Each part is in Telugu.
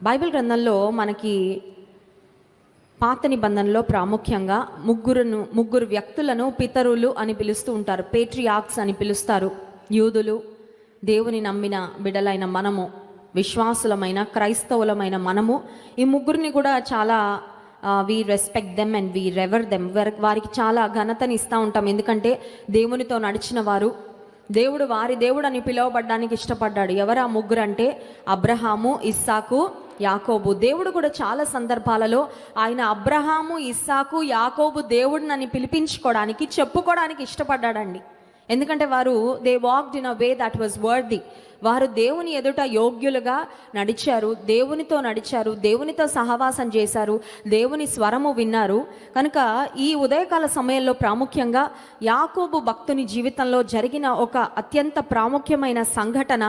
బైబిల్ గ్రంథంలో మనకి పాత నిబంధనలో ప్రాముఖ్యంగా ముగ్గురు వ్యక్తులను పితరులు అని పిలుస్తూ ఉంటారు. పేట్రియార్క్స్ అని పిలుస్తారు. యూదులు, దేవుని నమ్మిన బిడలైన మనము, విశ్వాసులమైన క్రైస్తవులమైన మనము, ఈ ముగ్గురిని కూడా చాలా we respect them and we revere them. వారికి చాలా ఘనతని ఇస్తూ ఉంటాం. ఎందుకంటే దేవునితో నడిచిన వారు, దేవుడు వారి దేవుడు అని పిలువబడ్డానికి ఇష్టపడ్డాడు. ఎవరు ఆ ముగ్గురు అంటే అబ్రహాము, ఇస్సాకు, యాకోబు. దేవుడు కూడా చాలా సందర్భాలలో ఆయన అబ్రహాము, ఇస్సాకు, యాకోబు దేవుడిని పిలిపించుకోవడానికి, చెప్పుకోవడానికి ఇష్టపడ్డాడండి. ఎందుకంటే వారు they walked in a way that was worthy. వారు దేవుని ఎదుట యోగ్యులుగా నడిచారు, దేవునితో నడిచారు, దేవునితో సహవాసం చేశారు, దేవుని స్వరము విన్నారు. కనుక ఈ ఉదయకాల సమయంలో ప్రాముఖ్యంగా యాకోబు భక్తుని జీవితంలో జరిగిన ఒక అత్యంత ప్రాముఖ్యమైన సంఘటన,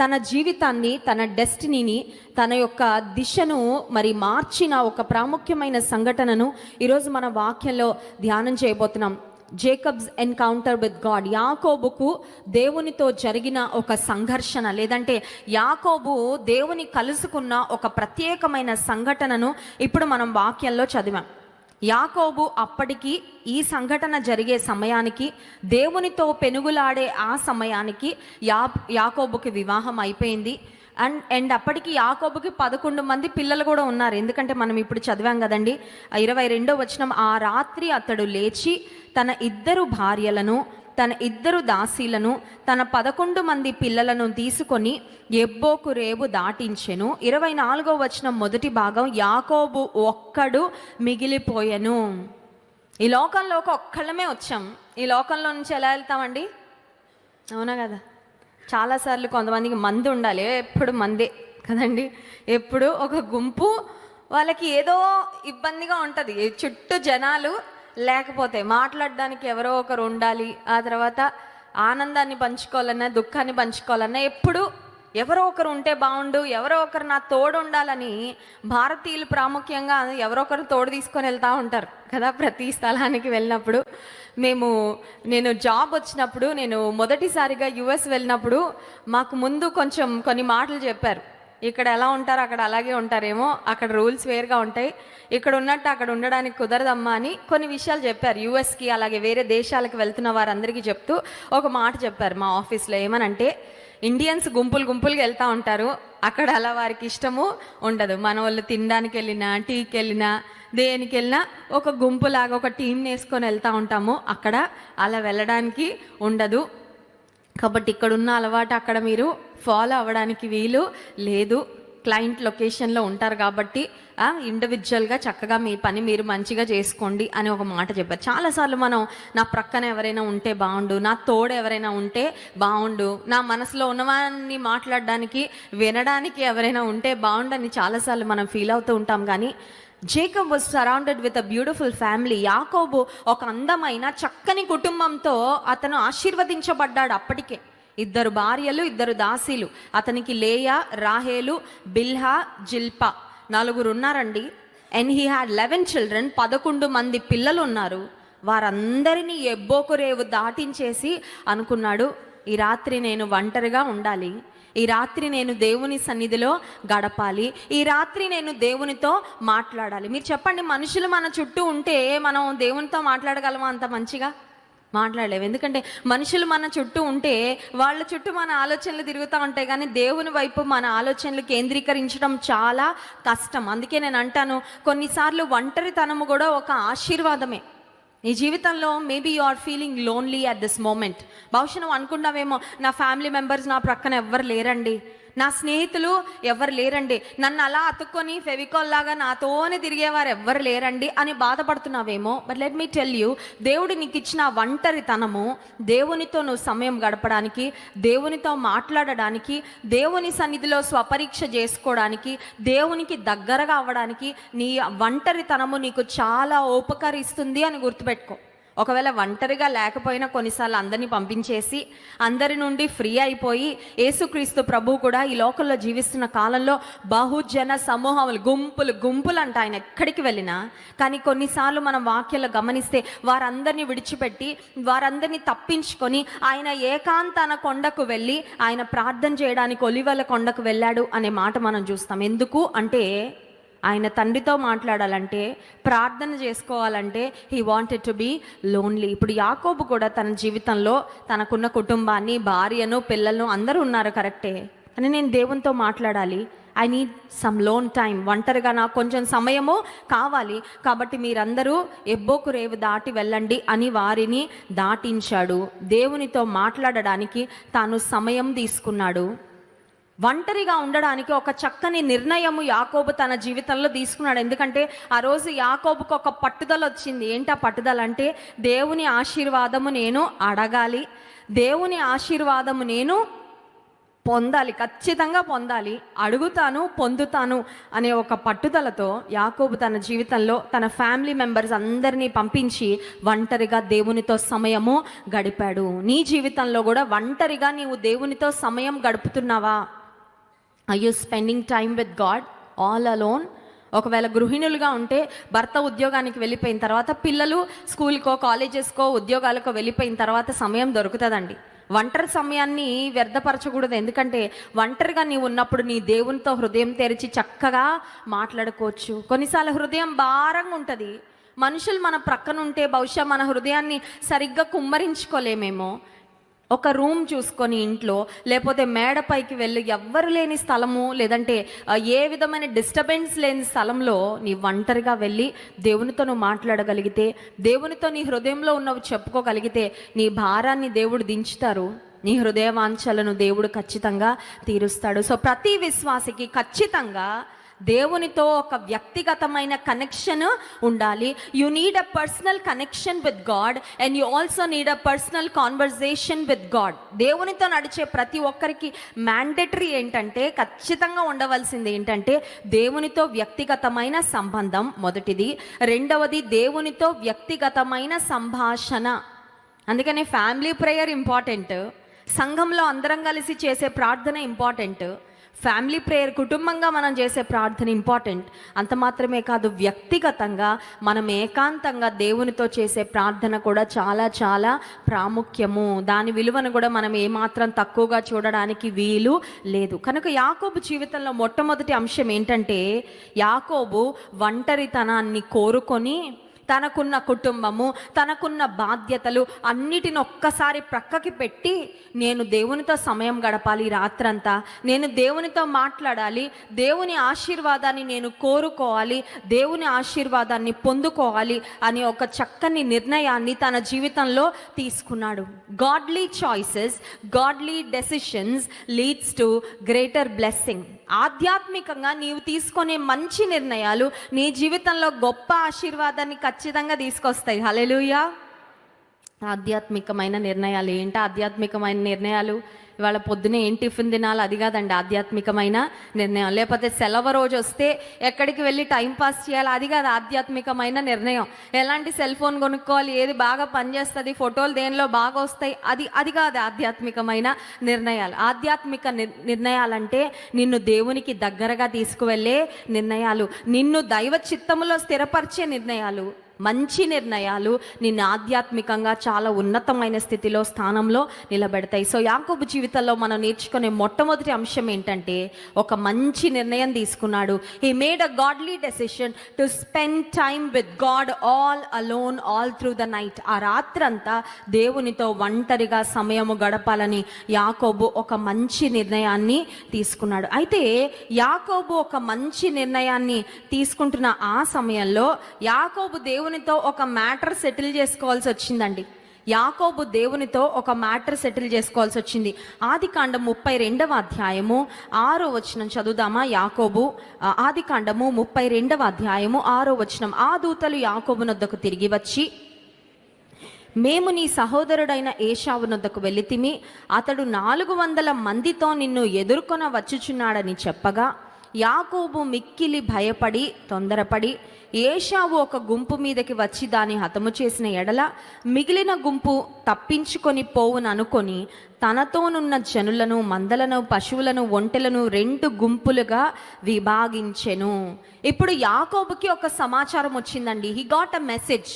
తన జీవితాన్ని, తన డెస్టినీని, తన యొక్క దిశను మరి మార్చిన ఒక ప్రాముఖ్యమైన సంఘటనను ఈరోజు మన వాక్యంలో ధ్యానం చేయబోతున్నాం. Jacob's encounter with God. యాకోబుకు దేవునితో జరిగిన ఒక సంఘర్షణ, లేదంటే యాకోబు దేవుని కలుసుకున్న ఒక ప్రత్యేకమైన సంఘటనను ఇప్పుడు మనం వాక్యంలో చదివాం. యాకోబు అప్పటికి ఈ సంఘటన జరిగే సమయానికి, దేవునితో పెనుగులాడే ఆ సమయానికి యాకోబుకి వివాహం అయిపోయింది. అండ్ అప్పటికి యాకోబుకి 11 మంది పిల్లలు కూడా ఉన్నారు. ఎందుకంటే మనం ఇప్పుడు చదివాం కదండి, 22వ వచనం, ఆ రాత్రి అతడు లేచి తన 2 భార్యలను, తన 2 దాసీలను, తన 11 మంది పిల్లలను తీసుకొని ఎబ్బోకు రేవు దాటించెను. 24వ వచనం మొదటి భాగం, యాకోబు ఒక్కడు మిగిలిపోయెను. ఈ లోకంలోకి ఒక్కళ్ళమే వచ్చాం. ఈ లోకంలో నుంచి ఎలా వెళ్తామండి? అవునా కదా? చాలాసార్లు కొంతమందికి మంది ఉండాలి, ఎప్పుడు మందే కదండి. ఎప్పుడు ఒక గుంపు, వాళ్ళకి ఏదో ఇబ్బందిగా ఉంటుంది. చుట్టూ జనాలు లేకపోతే మాట్లాడడానికి ఎవరో ఒకరు ఉండాలి. ఆ తర్వాత ఆనందాన్ని పంచుకోవాలన్నా, దుఃఖాన్ని పంచుకోవాలన్నా ఎప్పుడు ఎవరో ఒకరు ఉంటే బాగుండు, ఎవరో ఒకరు నా తోడు ఉండాలని భారతీయులు ప్రాముఖ్యంగా ఎవరో ఒకరు తోడు తీసుకొని వెళ్తూ ఉంటారు కదా. ప్రతి స్థలానికి వెళ్ళినప్పుడు నేను జాబ్ వచ్చినప్పుడు, నేను మొదటిసారిగా యుఎస్ వెళ్ళినప్పుడు మాకు ముందు కొన్ని మాటలు చెప్పారు. ఇక్కడ ఎలా ఉంటారో అక్కడ అలాగే ఉంటారేమో, అక్కడ రూల్స్ వేరుగా ఉంటాయి, ఇక్కడ ఉన్నట్టు అక్కడ ఉండడానికి కుదరదమ్మా అని కొన్ని విషయాలు చెప్పారు. యుఎస్కి అలాగే వేరే దేశాలకు వెళ్తున్న వారందరికీ చెప్తూ ఒక మాట చెప్పారు మా ఆఫీస్లో. ఏమనంటే, ఇండియన్స్ గుంపులుగా వెళ్తూ ఉంటారు, అక్కడ అలా వారికి ఇష్టము ఉండదు. మన వాళ్ళు తినడానికి వెళ్ళినా, టీకి వెళ్ళినా, దేనికి వెళ్ళినా ఒక గుంపులాగా ఒక టీంని వేసుకొని వెళ్తూ ఉంటాము. అక్కడ అలా వెళ్ళడానికి ఉండదు. కాబట్టి ఇక్కడున్న అలవాటు అక్కడ మీరు ఫాలో అవ్వడానికి వీలు లేదు. క్లయింట్ లొకేషన్లో ఉంటారు కాబట్టి ఇండివిజువల్గా చక్కగా మీ పని మీరు మంచిగా చేసుకోండి అని ఒక మాట చెప్పారు. చాలాసార్లు మనం నా ప్రక్కన ఎవరైనా ఉంటే బాగుండు, నా తోడు ఎవరైనా ఉంటే బాగుండు, నా మనసులో ఉన్నవాన్ని మాట్లాడడానికి, వినడానికి ఎవరైనా ఉంటే బాగుండు అని చాలాసార్లు మనం ఫీల్ అవుతూ ఉంటాం. కానీ Jacob was surrounded with a beautiful family. యాకోబు ఒక అందమైన చక్కని కుటుంబంతో అతను ఆశీర్వదించబడ్డాడు. అప్పటికే 2 భార్యలు, 2 దాసీలు. అతనికి లేయా, రాహేలు, బిల్హా, జిల్పా 4 ఉన్నారండి. And he had 11 children. 11 మంది పిల్లలు ఉన్నారు. వారందరినీ ఎబ్బోకు రేవు దాటించేసి అనుకున్నాడు, ఈ రాత్రి నేను ఒంటరిగా ఉండాలి, ఈ రాత్రి నేను దేవుని సన్నిధిలో గడపాలి, ఈ రాత్రి నేను దేవునితో మాట్లాడాలి. మీరు చెప్పండి, మనుషులు మన చుట్టూ ఉంటే మనం దేవునితో మాట్లాడగలమా? అంత మంచిగా మాట్లాడలేము. ఎందుకంటే మనుషులు మన చుట్టూ ఉంటే వాళ్ళ చుట్టూ మన ఆలోచనలు తిరుగుతూ ఉంటాయి, కానీ దేవుని వైపు మన ఆలోచనలు కేంద్రీకరించడం చాలా కష్టం. అందుకే నేను అంటాను, కొన్నిసార్లు ఒంటరితనము కూడా ఒక ఆశీర్వాదమే. నీ జీవితంలో maybe you are feeling lonely at this moment. బహుశా నువ్వు అనుకున్నావేమో, నా ఫ్యామిలీ మెంబర్స్ నా ప్రక్కన ఎవ్వరు లేరండి, నా స్నేహితులు ఎవరు లేరండి, నన్ను అలా అతుక్కొని ఫెవికాల్ లాగా నాతోనే తిరిగేవారు ఎవ్వరు లేరండి అని బాధపడుతున్నావేమో. But let me tell you, దేవుడు నీకు ఇచ్చిన ఒంటరితనము దేవునితో నువ్వు సమయం గడపడానికి, దేవునితో మాట్లాడడానికి, దేవుని సన్నిధిలో స్వపరీక్ష చేసుకోవడానికి, దేవునికి దగ్గరగా అవ్వడానికి నీ ఒంటరితనము నీకు చాలా ఉపకరిస్తుంది అని గుర్తుపెట్టుకో. ఒకవేళ ఒంటరిగా లేకపోయినా కొన్నిసార్లు అందరినీ పంపించేసి అందరి నుండి ఫ్రీ అయిపోయి యేసుక్రీస్తు ప్రభు కూడా ఈ లోకంలో జీవిస్తున్న కాలంలో బహుజన సమూహములు గుంపులు అంట ఆయన ఎక్కడికి వెళ్ళినా. కానీ కొన్నిసార్లు మనం వాక్యాలు గమనిస్తే వారందరినీ విడిచిపెట్టి వారందరినీ తప్పించుకొని ఆయన ఏకాంతన కొండకు వెళ్ళి ఆయన ప్రార్థన చేయడానికి ఒలివల కొండకు వెళ్ళాడు అనే మాట మనం చూస్తాం. ఎందుకు అంటే ఆయన తండ్రితో మాట్లాడాలంటే, ప్రార్థన చేసుకోవాలంటే he wanted to be lonely. ఇప్పుడు యాకోబు కూడా తన జీవితంలో తనకున్న కుటుంబాన్ని, భార్యను, పిల్లలను అందరూ ఉన్నారు కరెక్టే, కానీ నేను దేవునితో మాట్లాడాలి, I need some loan time, ఒంటరిగా నాకు కొంచెం సమయము కావాలి, కాబట్టి మీరందరూ ఎబ్బోకు రేవు దాటి వెళ్ళండి అని వారిని దాటించాడు. దేవునితో మాట్లాడడానికి తాను సమయం తీసుకున్నాడు. ఒంటరిగా ఉండడానికి ఒక చక్కని నిర్ణయము యాకోబు తన జీవితంలో తీసుకున్నాడు. ఎందుకంటే ఆ రోజు యాకోబుకు ఒక పట్టుదల వచ్చింది. ఏంటా పట్టుదల అంటే, దేవుని ఆశీర్వాదము నేను అడగాలి, దేవుని ఆశీర్వాదము నేను పొందాలి, ఖచ్చితంగా పొందాలి, అడుగుతాను పొందుతాను అనే ఒక పట్టుదలతో యాకోబు తన జీవితంలో తన ఫ్యామిలీ మెంబర్స్ అందరినీ పంపించి ఒంటరిగా దేవునితో సమయము గడిపాడు. నీ జీవితంలో కూడా ఒంటరిగా నీవు దేవునితో సమయం గడుపుతున్నావా? Are you spending time with God all alone? ఒకవేళ గృహిణులుగా ఉంటే భర్త ఉద్యోగానికి వెళ్ళిపోయిన తర్వాత, పిల్లలు స్కూల్కో కాలేజెస్కో ఉద్యోగాలకో వెళ్ళిపోయిన తర్వాత సమయం దొరుకుతుందండి. ఒంటరి సమయాన్ని వ్యర్థపరచకూడదు. ఎందుకంటే ఒంటరిగా నీవు ఉన్నప్పుడు నీ దేవునితో హృదయం తెరిచి చక్కగా మాట్లాడుకోవచ్చు. కొన్నిసార్లు హృదయం భారంగా ఉంటుంది. మనుషులు మన ప్రక్కన ఉంటే బహుశా మన హృదయాన్ని సరిగ్గా కుమ్మరించుకోలేమేమో. ఒక రూమ్ చూసుకొని ఇంట్లో, లేకపోతే మేడపైకి వెళ్ళి ఎవ్వరు లేని స్థలము, లేదంటే ఏ విధమైన డిస్టర్బెన్స్ లేని స్థలంలో నీ ఒంటరిగా వెళ్ళి దేవునితో నువ్వు మాట్లాడగలిగితే, దేవునితో నీ హృదయంలో ఉన్నవి చెప్పుకోగలిగితే నీ భారాన్ని దేవుడు దించుతారు. నీ హృదయ వాంఛలను దేవుడు ఖచ్చితంగా తీరుస్తాడు. సో ప్రతి విశ్వాసికి ఖచ్చితంగా దేవునితో ఒక వ్యక్తిగతమైన కనెక్షన్ ఉండాలి. You need a personal connection with God and you also need a personal conversation with God. దేవునితో నడిచే ప్రతి ఒక్కరికి మ్యాండేటరీ ఏంటంటే, ఖచ్చితంగా ఉండవలసింది ఏంటంటే దేవునితో వ్యక్తిగతమైన సంబంధం మొదటిది. రెండవది దేవునితో వ్యక్తిగతమైన సంభాషణ. అందుకనే ఫ్యామిలీ ప్రేయర్ ఇంపార్టెంట్, సంఘంలో అందరం కలిసి చేసే ప్రార్థన ఇంపార్టెంట్, ఫ్యామిలీ ప్రేయర్ కుటుంబంగా మనం చేసే ప్రార్థన ఇంపార్టెంట్. అంత మాత్రమే కాదు, వ్యక్తిగతంగా మనం ఏకాంతంగా దేవునితో చేసే ప్రార్థన కూడా చాలా చాలా ప్రాముఖ్యము. దాని విలువను కూడా మనం ఏమాత్రం తక్కువగా చూడడానికి వీలు లేదు. కనుక యాకోబు జీవితంలో మొట్టమొదటి అంశం ఏంటంటే, యాకోబు ఒంటరితనాన్ని కోరుకొని తనకున్న కుటుంబము, తనకున్న బాధ్యతలు అన్నిటిని ఒక్కసారి ప్రక్కకి పెట్టి, నేను దేవునితో సమయం గడపాలి, రాత్రంతా నేను దేవునితో మాట్లాడాలి, దేవుని ఆశీర్వాదాన్ని నేను కోరుకోవాలి, దేవుని ఆశీర్వాదాన్ని పొందుకోవాలి అనే ఒక చక్కని నిర్ణయాన్ని తన జీవితంలో తీసుకున్నాడు. Godly choices, godly decisions leads to greater blessing. ఆధ్యాత్మికంగా నీవు తీసుకునే మంచి నిర్ణయాలు నీ జీవితంలో గొప్ప ఆశీర్వాదాన్ని ఖచ్చితంగా తీసుకొస్తాయి. హల్లెలూయా. ఆధ్యాత్మికమైన నిర్ణయాలు ఏంటి? ఆధ్యాత్మికమైన నిర్ణయాలు ఇవాళ పొద్దునే ఏం టిఫిన్ తినాలి అది కాదండి ఆధ్యాత్మికమైన నిర్ణయం. లేకపోతే సెలవు రోజు వస్తే ఎక్కడికి వెళ్ళి టైంపాస్ చేయాలి అది కాదు ఆధ్యాత్మికమైన నిర్ణయం. ఎలాంటి సెల్ ఫోన్ కొనుక్కోవాలి, ఏది బాగా పనిచేస్తుంది, ఫోటోలు దేనిలో బాగా వస్తాయి, అది కాదు ఆధ్యాత్మికమైన నిర్ణయాలు. ఆధ్యాత్మిక నిర్ణయాలంటే నిన్ను దేవునికి దగ్గరగా తీసుకువెళ్ళే నిర్ణయాలు, నిన్ను దైవ చిత్తములో స్థిరపరిచే నిర్ణయాలు, మంచి నిర్ణయాలు నిన్ను ఆధ్యాత్మికంగా చాలా ఉన్నతమైన స్థితిలో, స్థానంలో నిలబెడతాయి. సో యాకోబు జీవితంలో మనం నేర్చుకునే మొట్టమొదటి అంశం ఏంటంటే, ఒక మంచి నిర్ణయం తీసుకున్నాడు. He made a godly decision to spend time with God all alone all through the night. ఆ రాత్రంతా దేవునితో ఒంటరిగా సమయము గడపాలని యాకోబు ఒక మంచి నిర్ణయాన్ని తీసుకున్నాడు. అయితే యాకోబు ఒక మంచి నిర్ణయాన్ని తీసుకుంటున్న ఆ సమయంలో యాకోబు దేవునితో ఒక మ్యాటర్ సెటిల్ చేసుకోవాల్సి వచ్చిందండి. యాకోబు దేవునితో ఒక మ్యాటర్ సెటిల్ చేసుకోవాల్సి వచ్చింది. ఆదికాండం 32వ అధ్యాయము 6వ వచనం చదువుదామా? యాకోబు ఆదికాండము 32వ అధ్యాయము 6వ వచనం. ఆ దూతలు యాకోబునొద్దకు తిరిగి వచ్చి, మేము నీ సహోదరుడైన ఏశావునొద్దకు వెళ్ళితిమి, అతడు 400 మందితో నిన్ను ఎదుర్కొన వచ్చుచున్నాడని చెప్పగా, యాకోబు మిక్కిలి భయపడి తొందరపడి ఏశావు ఒక గుంపు మీదకి వచ్చి దాన్ని హతము చేసిన ఎడల మిగిలిన గుంపు తప్పించుకొని పోవుననుకొని తనతోనున్న జనులను, మందలను, పశువులను, ఒంటెలను 2 గుంపులుగా విభాగించెను. ఇప్పుడు యాకోబుకి ఒక సమాచారం వచ్చిందండి. He got a message.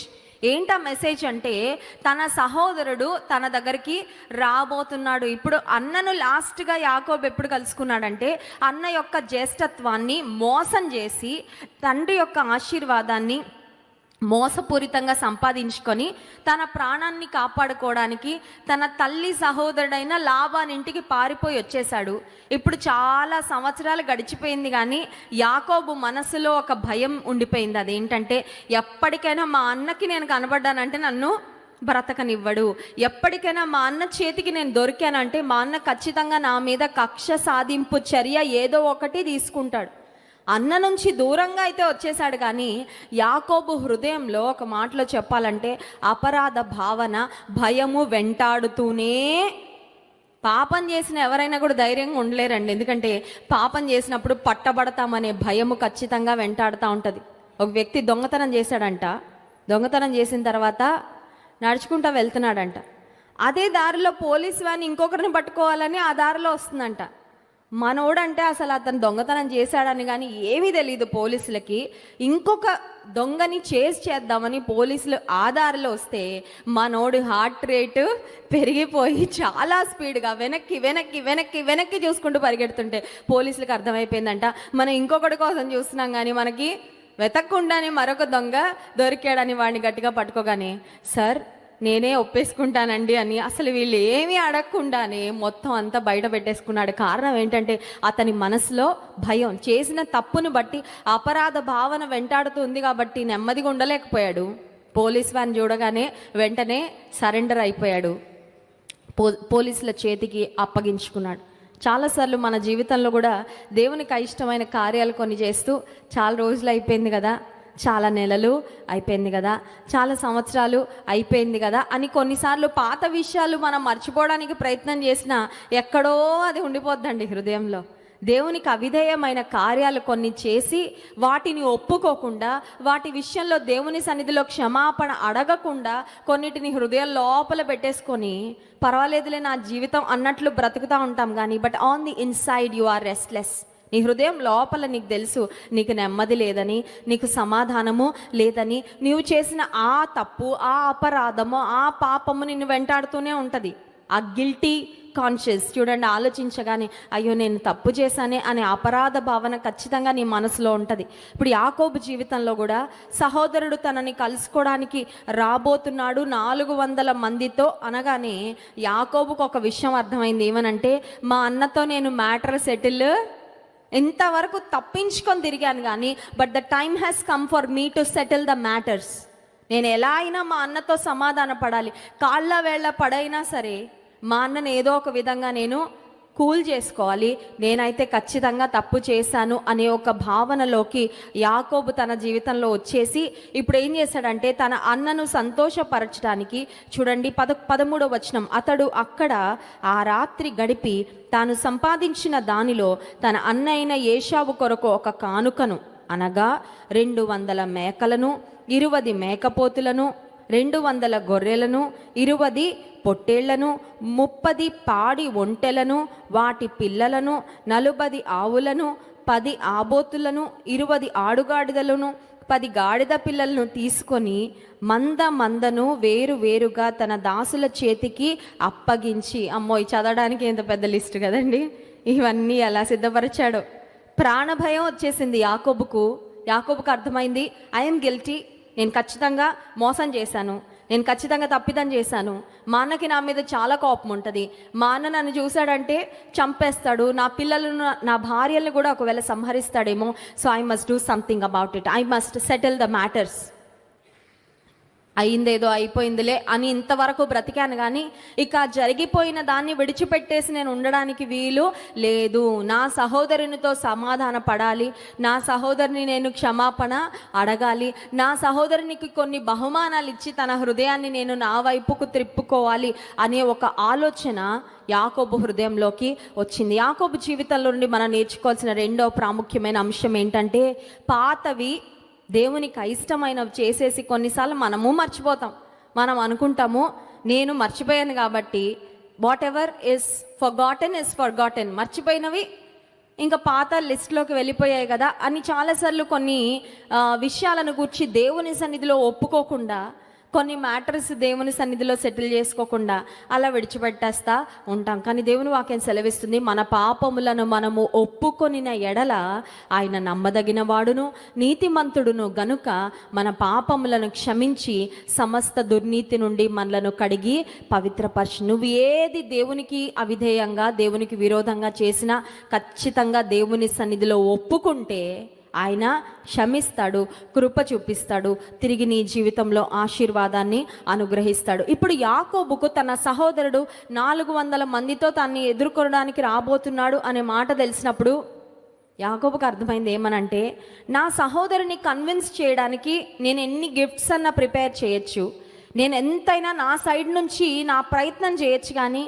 ఏంటా మెసేజ్ అంటే, తన సహోదరుడు తన దగ్గరికి రాబోతున్నాడు. ఇప్పుడు అన్నను లాస్ట్గా యాకోబు ఎప్పుడు కలుసుకున్నాడంటే, అన్న యొక్క జ్యేష్ఠత్వాన్ని మోసం చేసి తండ్రి యొక్క ఆశీర్వాదాన్ని మోసపూరితంగా సంపాదించుకొని తన ప్రాణాన్ని కాపాడుకోవడానికి తన తల్లి సహోదరుడైన లాబాన్ ఇంటికి పారిపోయి వచ్చేసాడు. ఇప్పుడు చాలా సంవత్సరాలు గడిచిపోయింది, కానీ యాకోబు మనసులో ఒక భయం ఉండిపోయింది. అదేంటంటే, ఎప్పటికైనా మా అన్నకి నేను కనబడ్డానంటే నన్ను బ్రతకనివ్వడు, ఎప్పటికైనా మా అన్న చేతికి నేను దొరికానంటే మా అన్న ఖచ్చితంగా నా మీద కక్ష సాధింపు చర్య ఏదో ఒకటి తీసుకుంటాడు. అన్న నుంచి దూరంగా అయితే వచ్చేసాడు, కానీ యాకోబు హృదయంలో ఒక మాటలో చెప్పాలంటే అపరాధ భావన, భయము వెంటాడుతూనే. పాపం చేసిన ఎవరైనా కూడా ధైర్యంగా ఉండలేరండి, ఎందుకంటే పాపం చేసినప్పుడు పట్టబడతామనే భయము ఖచ్చితంగా వెంటాడుతూ ఉంటుంది. ఒక వ్యక్తి దొంగతనం చేశాడంట. దొంగతనం చేసిన తర్వాత నడుచుకుంటూ వెళ్తున్నాడంట. అదే దారిలో పోలీస్ వ్యాన్ ఇంకొకరిని పట్టుకోవాలని ఆ దారిలో వస్తుందంట. మనోడంటే అసలు అతను దొంగతనం చేశాడని కానీ ఏమీ తెలియదు పోలీసులకి. ఇంకొక దొంగని చేజ్ చేద్దామని పోలీసులు ఆధారలో వస్తే మనోడు హార్ట్ రేటు పెరిగిపోయి చాలా స్పీడ్గా వెనక్కి వెనక్కి వెనక్కి వెనక్కి చూసుకుంటూ పరిగెడుతుంటే పోలీసులకు అర్థమైపోయిందంట, మనం ఇంకొకటి కోసం చూస్తున్నాం కానీ మనకి వెతక్కుండానే మరొక దొంగ దొరికాడని వాడిని గట్టిగా పట్టుకోగానే, సార్ నేనే ఒప్పేసుకుంటానండి అని అసలు వీళ్ళు ఏమీ అడగకుండానే మొత్తం అంతా బయట పెట్టేసుకున్నాడు. కారణం ఏంటంటే అతని మనసులో భయం, చేసిన తప్పును బట్టి అపరాధ భావన వెంటాడుతుంది కాబట్టి నెమ్మదిగా ఉండలేకపోయాడు. పోలీస్ వ్యాన్ చూడగానే వెంటనే సరెండర్ అయిపోయాడు, పోలీసుల చేతికి అప్పగించుకున్నాడు. చాలాసార్లు మన జీవితంలో కూడా దేవునికి ఇష్టమైన కార్యాలు కొన్ని చేస్తూ చాలా రోజులు అయిపోయింది కదా, చాలా నెలలు అయిపోయింది కదా, చాలా సంవత్సరాలు అయిపోయింది కదా అని కొన్నిసార్లు పాత విషయాలు మనం మర్చిపోవడానికి ప్రయత్నం చేసినా ఎక్కడో అది ఉండిపోద్దండి హృదయంలో. దేవునికి అవిధేయమైన కార్యాలు కొన్ని చేసి వాటిని ఒప్పుకోకుండా, వాటి విషయంలో దేవుని సన్నిధిలో క్షమాపణ అడగకుండా కొన్నిటిని హృదయం లోపల పెట్టేసుకొని పర్వాలేదులే నా జీవితం అన్నట్లు బ్రతుకుతూ ఉంటాం. కానీ but on the inside you are restless. నీ హృదయం లోపల నీకు తెలుసు నీకు నెమ్మది లేదని, నీకు సమాధానము లేదని, నీవు చేసిన ఆ తప్పు, ఆ అపరాధము, ఆ పాపము నిన్ను వెంటాడుతూనే ఉంటుంది. ఆ గిల్టీ కాన్షియస్ చూడండి, ఆలోచించగానే అయ్యో నేను తప్పు చేశానే అనే అపరాధ భావన ఖచ్చితంగా నీ మనసులో ఉంటుంది. ఇప్పుడు యాకోబు జీవితంలో కూడా సహోదరుడు తనని కలుసుకోవడానికి రాబోతున్నాడు 400 మందితో అనగానే యాకోబుకు ఒక విషయం అర్థమైంది. ఏమనంటే, మా అన్నతో నేను మ్యాటర్ సెటిల్ ఇంతవరకు తప్పించుకొని తిరిగాను, కానీ but the time has come for me to settle the matters. నేను ఎలా అయినా మా అన్నతో సమాధాన పడాలి, కాళ్ళ వేళ్ళ పడైనా సరే మా అన్నను ఏదో ఒక విధంగా నేను కూల్ చేసుకోవాలి, నేనైతే ఖచ్చితంగా తప్పు చేశాను అనే ఒక భావనలోకి యాకోబు తన జీవితంలో వచ్చేసి ఇప్పుడు ఏం చేశాడంటే తన అన్నను సంతోషపరచడానికి చూడండి 13వ వచనం, అతడు అక్కడ ఆ రాత్రి గడిపి తాను సంపాదించిన దానిలో తన అన్న అయిన ఏశావు కొరకు ఒక కానుకను అనగా 200 మేకలను, 20 మేకపోతులను, 200 గొర్రెలను, 20 పొట్టేళ్లను, 30 పాడి ఒంటెలను, వాటి పిల్లలను, 40 ఆవులను, 10 ఆబోతులను, 20 ఆడుగాడిదలను, 10 గాడిద పిల్లలను తీసుకొని మందను వేరువేరుగా తన దాసుల చేతికి అప్పగించి, అమ్మో ఈ చదవడానికి ఎంత పెద్ద లిస్ట్ కదండి, ఇవన్నీ ఎలా సిద్ధపరిచాడో. ప్రాణభయం వచ్చేసింది యాకోబుకు అర్థమైంది, ఐఎమ్ గిల్టీ, నేను ఖచ్చితంగా మోసం చేశాను, నేను ఖచ్చితంగా తప్పిదం చేశాను, మా అన్నకి నా మీద చాలా కోపం ఉంటుంది, మా అన్న నన్ను చూశాడంటే చంపేస్తాడు, నా పిల్లలను నా భార్యలను కూడా ఒకవేళ సంహరిస్తాడేమో, so I must do something about it, I must settle the matters. అయిందేదో అయిపోయిందిలే అని ఇంతవరకు బ్రతికాను, కానీ ఇక జరిగిపోయిన దాన్ని విడిచిపెట్టేసి నేను ఉండడానికి వీలు లేదు. నా సహోదరునితో సమాధాన పడాలి, నా సహోదరుని నేను క్షమాపణ అడగాలి, నా సహోదరునికి కొన్ని బహుమానాలు ఇచ్చి తన హృదయాన్ని నేను నా వైపుకు త్రిప్పుకోవాలి అనే ఒక ఆలోచన యాకోబు హృదయంలోకి వచ్చింది. యాకోబు జీవితంలో నుండి మనం నేర్చుకోవాల్సిన రెండో ప్రాముఖ్యమైన అంశం ఏంటంటే, పాతవి దేవునికి అయిష్టమైనవి చేసేసి కొన్నిసార్లు మనము మర్చిపోతాం. మనం అనుకుంటాము నేను మర్చిపోయాను కాబట్టి వాట్ ఎవర్ ఇస్ ఫర్గాటెన్, మర్చిపోయినవి ఇంకా పాత లిస్ట్లోకి వెళ్ళిపోయాయి కదా అని చాలాసార్లు కొన్ని విషయాలను గురించి దేవుని సన్నిధిలో ఒప్పుకోకుండా, కొన్ని మ్యాటర్స్ దేవుని సన్నిధిలో సెటిల్ చేసుకోకుండా అలా విడిచిపెట్టేస్తా ఉంటాం. కానీ దేవుని వాక్యం సెలవిస్తుంది, మన పాపములను మనము ఒప్పుకొనిన ఎడల ఆయన నమ్మదగిన వాడును నీతిమంతుడును గనుక మన పాపములను క్షమించి సమస్త దుర్నీతి నుండి మనలను కడిగి పవిత్రపరచు. నువ్వు ఏది దేవునికి అవిధేయంగా, దేవునికి విరోధంగా చేసినా ఖచ్చితంగా దేవుని సన్నిధిలో ఒప్పుకుంటే ఆయన క్షమిస్తాడు, కృప చూపిస్తాడు, తిరిగి నీ జీవితంలో ఆశీర్వాదాన్ని అనుగ్రహిస్తాడు. ఇప్పుడు యాకోబుకు తన సహోదరుడు 400 మందితో తన్ని ఎదుర్కొనడానికి రాబోతున్నాడు అనే మాట తెలిసినప్పుడు యాకోబుకు అర్థమైంది ఏమనంటే, నా సహోదరుని కన్విన్స్ చేయడానికి నేను ఎన్ని గిఫ్ట్స్ అన్నా ప్రిపేర్ చేయొచ్చు, నేను ఎంతైనా నా సైడ్ నుంచి నా ప్రయత్నం చేయొచ్చు, కానీ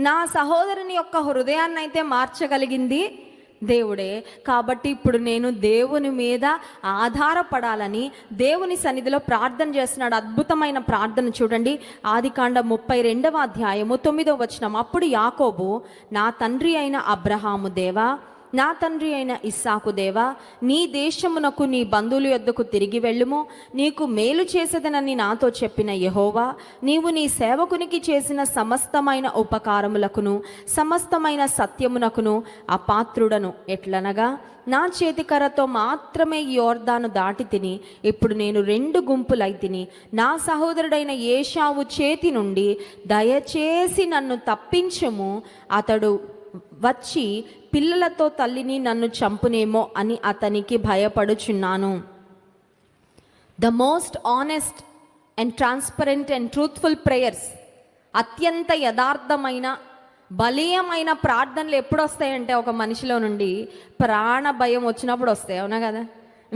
నా సహోదరుని యొక్క హృదయాన్ని అయితే మార్చగలిగింది దేవుడే. కాబట్టి ఇప్పుడు నేను దేవుని మీద ఆధారపడాలని దేవుని సన్నిధిలో ప్రార్థన చేస్తున్నాడు. అద్భుతమైన ప్రార్థన చూడండి, ఆదికాండం 32వ అధ్యాయము 9వ వచనం. అప్పుడు యాకోబు, నా తండ్రి అయిన అబ్రహాము దేవా, నా తండ్రి అయిన ఇస్సాకు దేవా, నీ దేశమునకు నీ బంధువుల యొద్దకు తిరిగి వెళ్ళుము, నీకు మేలు చేసేదనని నాతో చెప్పిన యెహోవా, నీవు నీ సేవకునికి చేసిన సమస్తమైన ఉపకారములకును సమస్తమైన సత్యమునకును అపాత్రుడను. ఎట్లనగా నా చేతికర్రతో మాత్రమే యోర్దాను దాటి తిని ఇప్పుడు నేను 2 గుంపులైతిని. నా సహోదరుడైన ఏశావు చేతి నుండి దయచేసి నన్ను తప్పించుము, అతడు వచ్చి పిల్లలతో తల్లిని నన్ను చంపునేమో అని అతనికి భయపడుచున్నాను. The most honest and transparent and truthful prayers, అత్యంత యథార్థమైన బలీయమైన ప్రార్థనలు ఎప్పుడు వస్తాయంటే ఒక మనిషిలో నుండి ప్రాణ భయం వచ్చినప్పుడు వస్తాయి, అవునా కదా?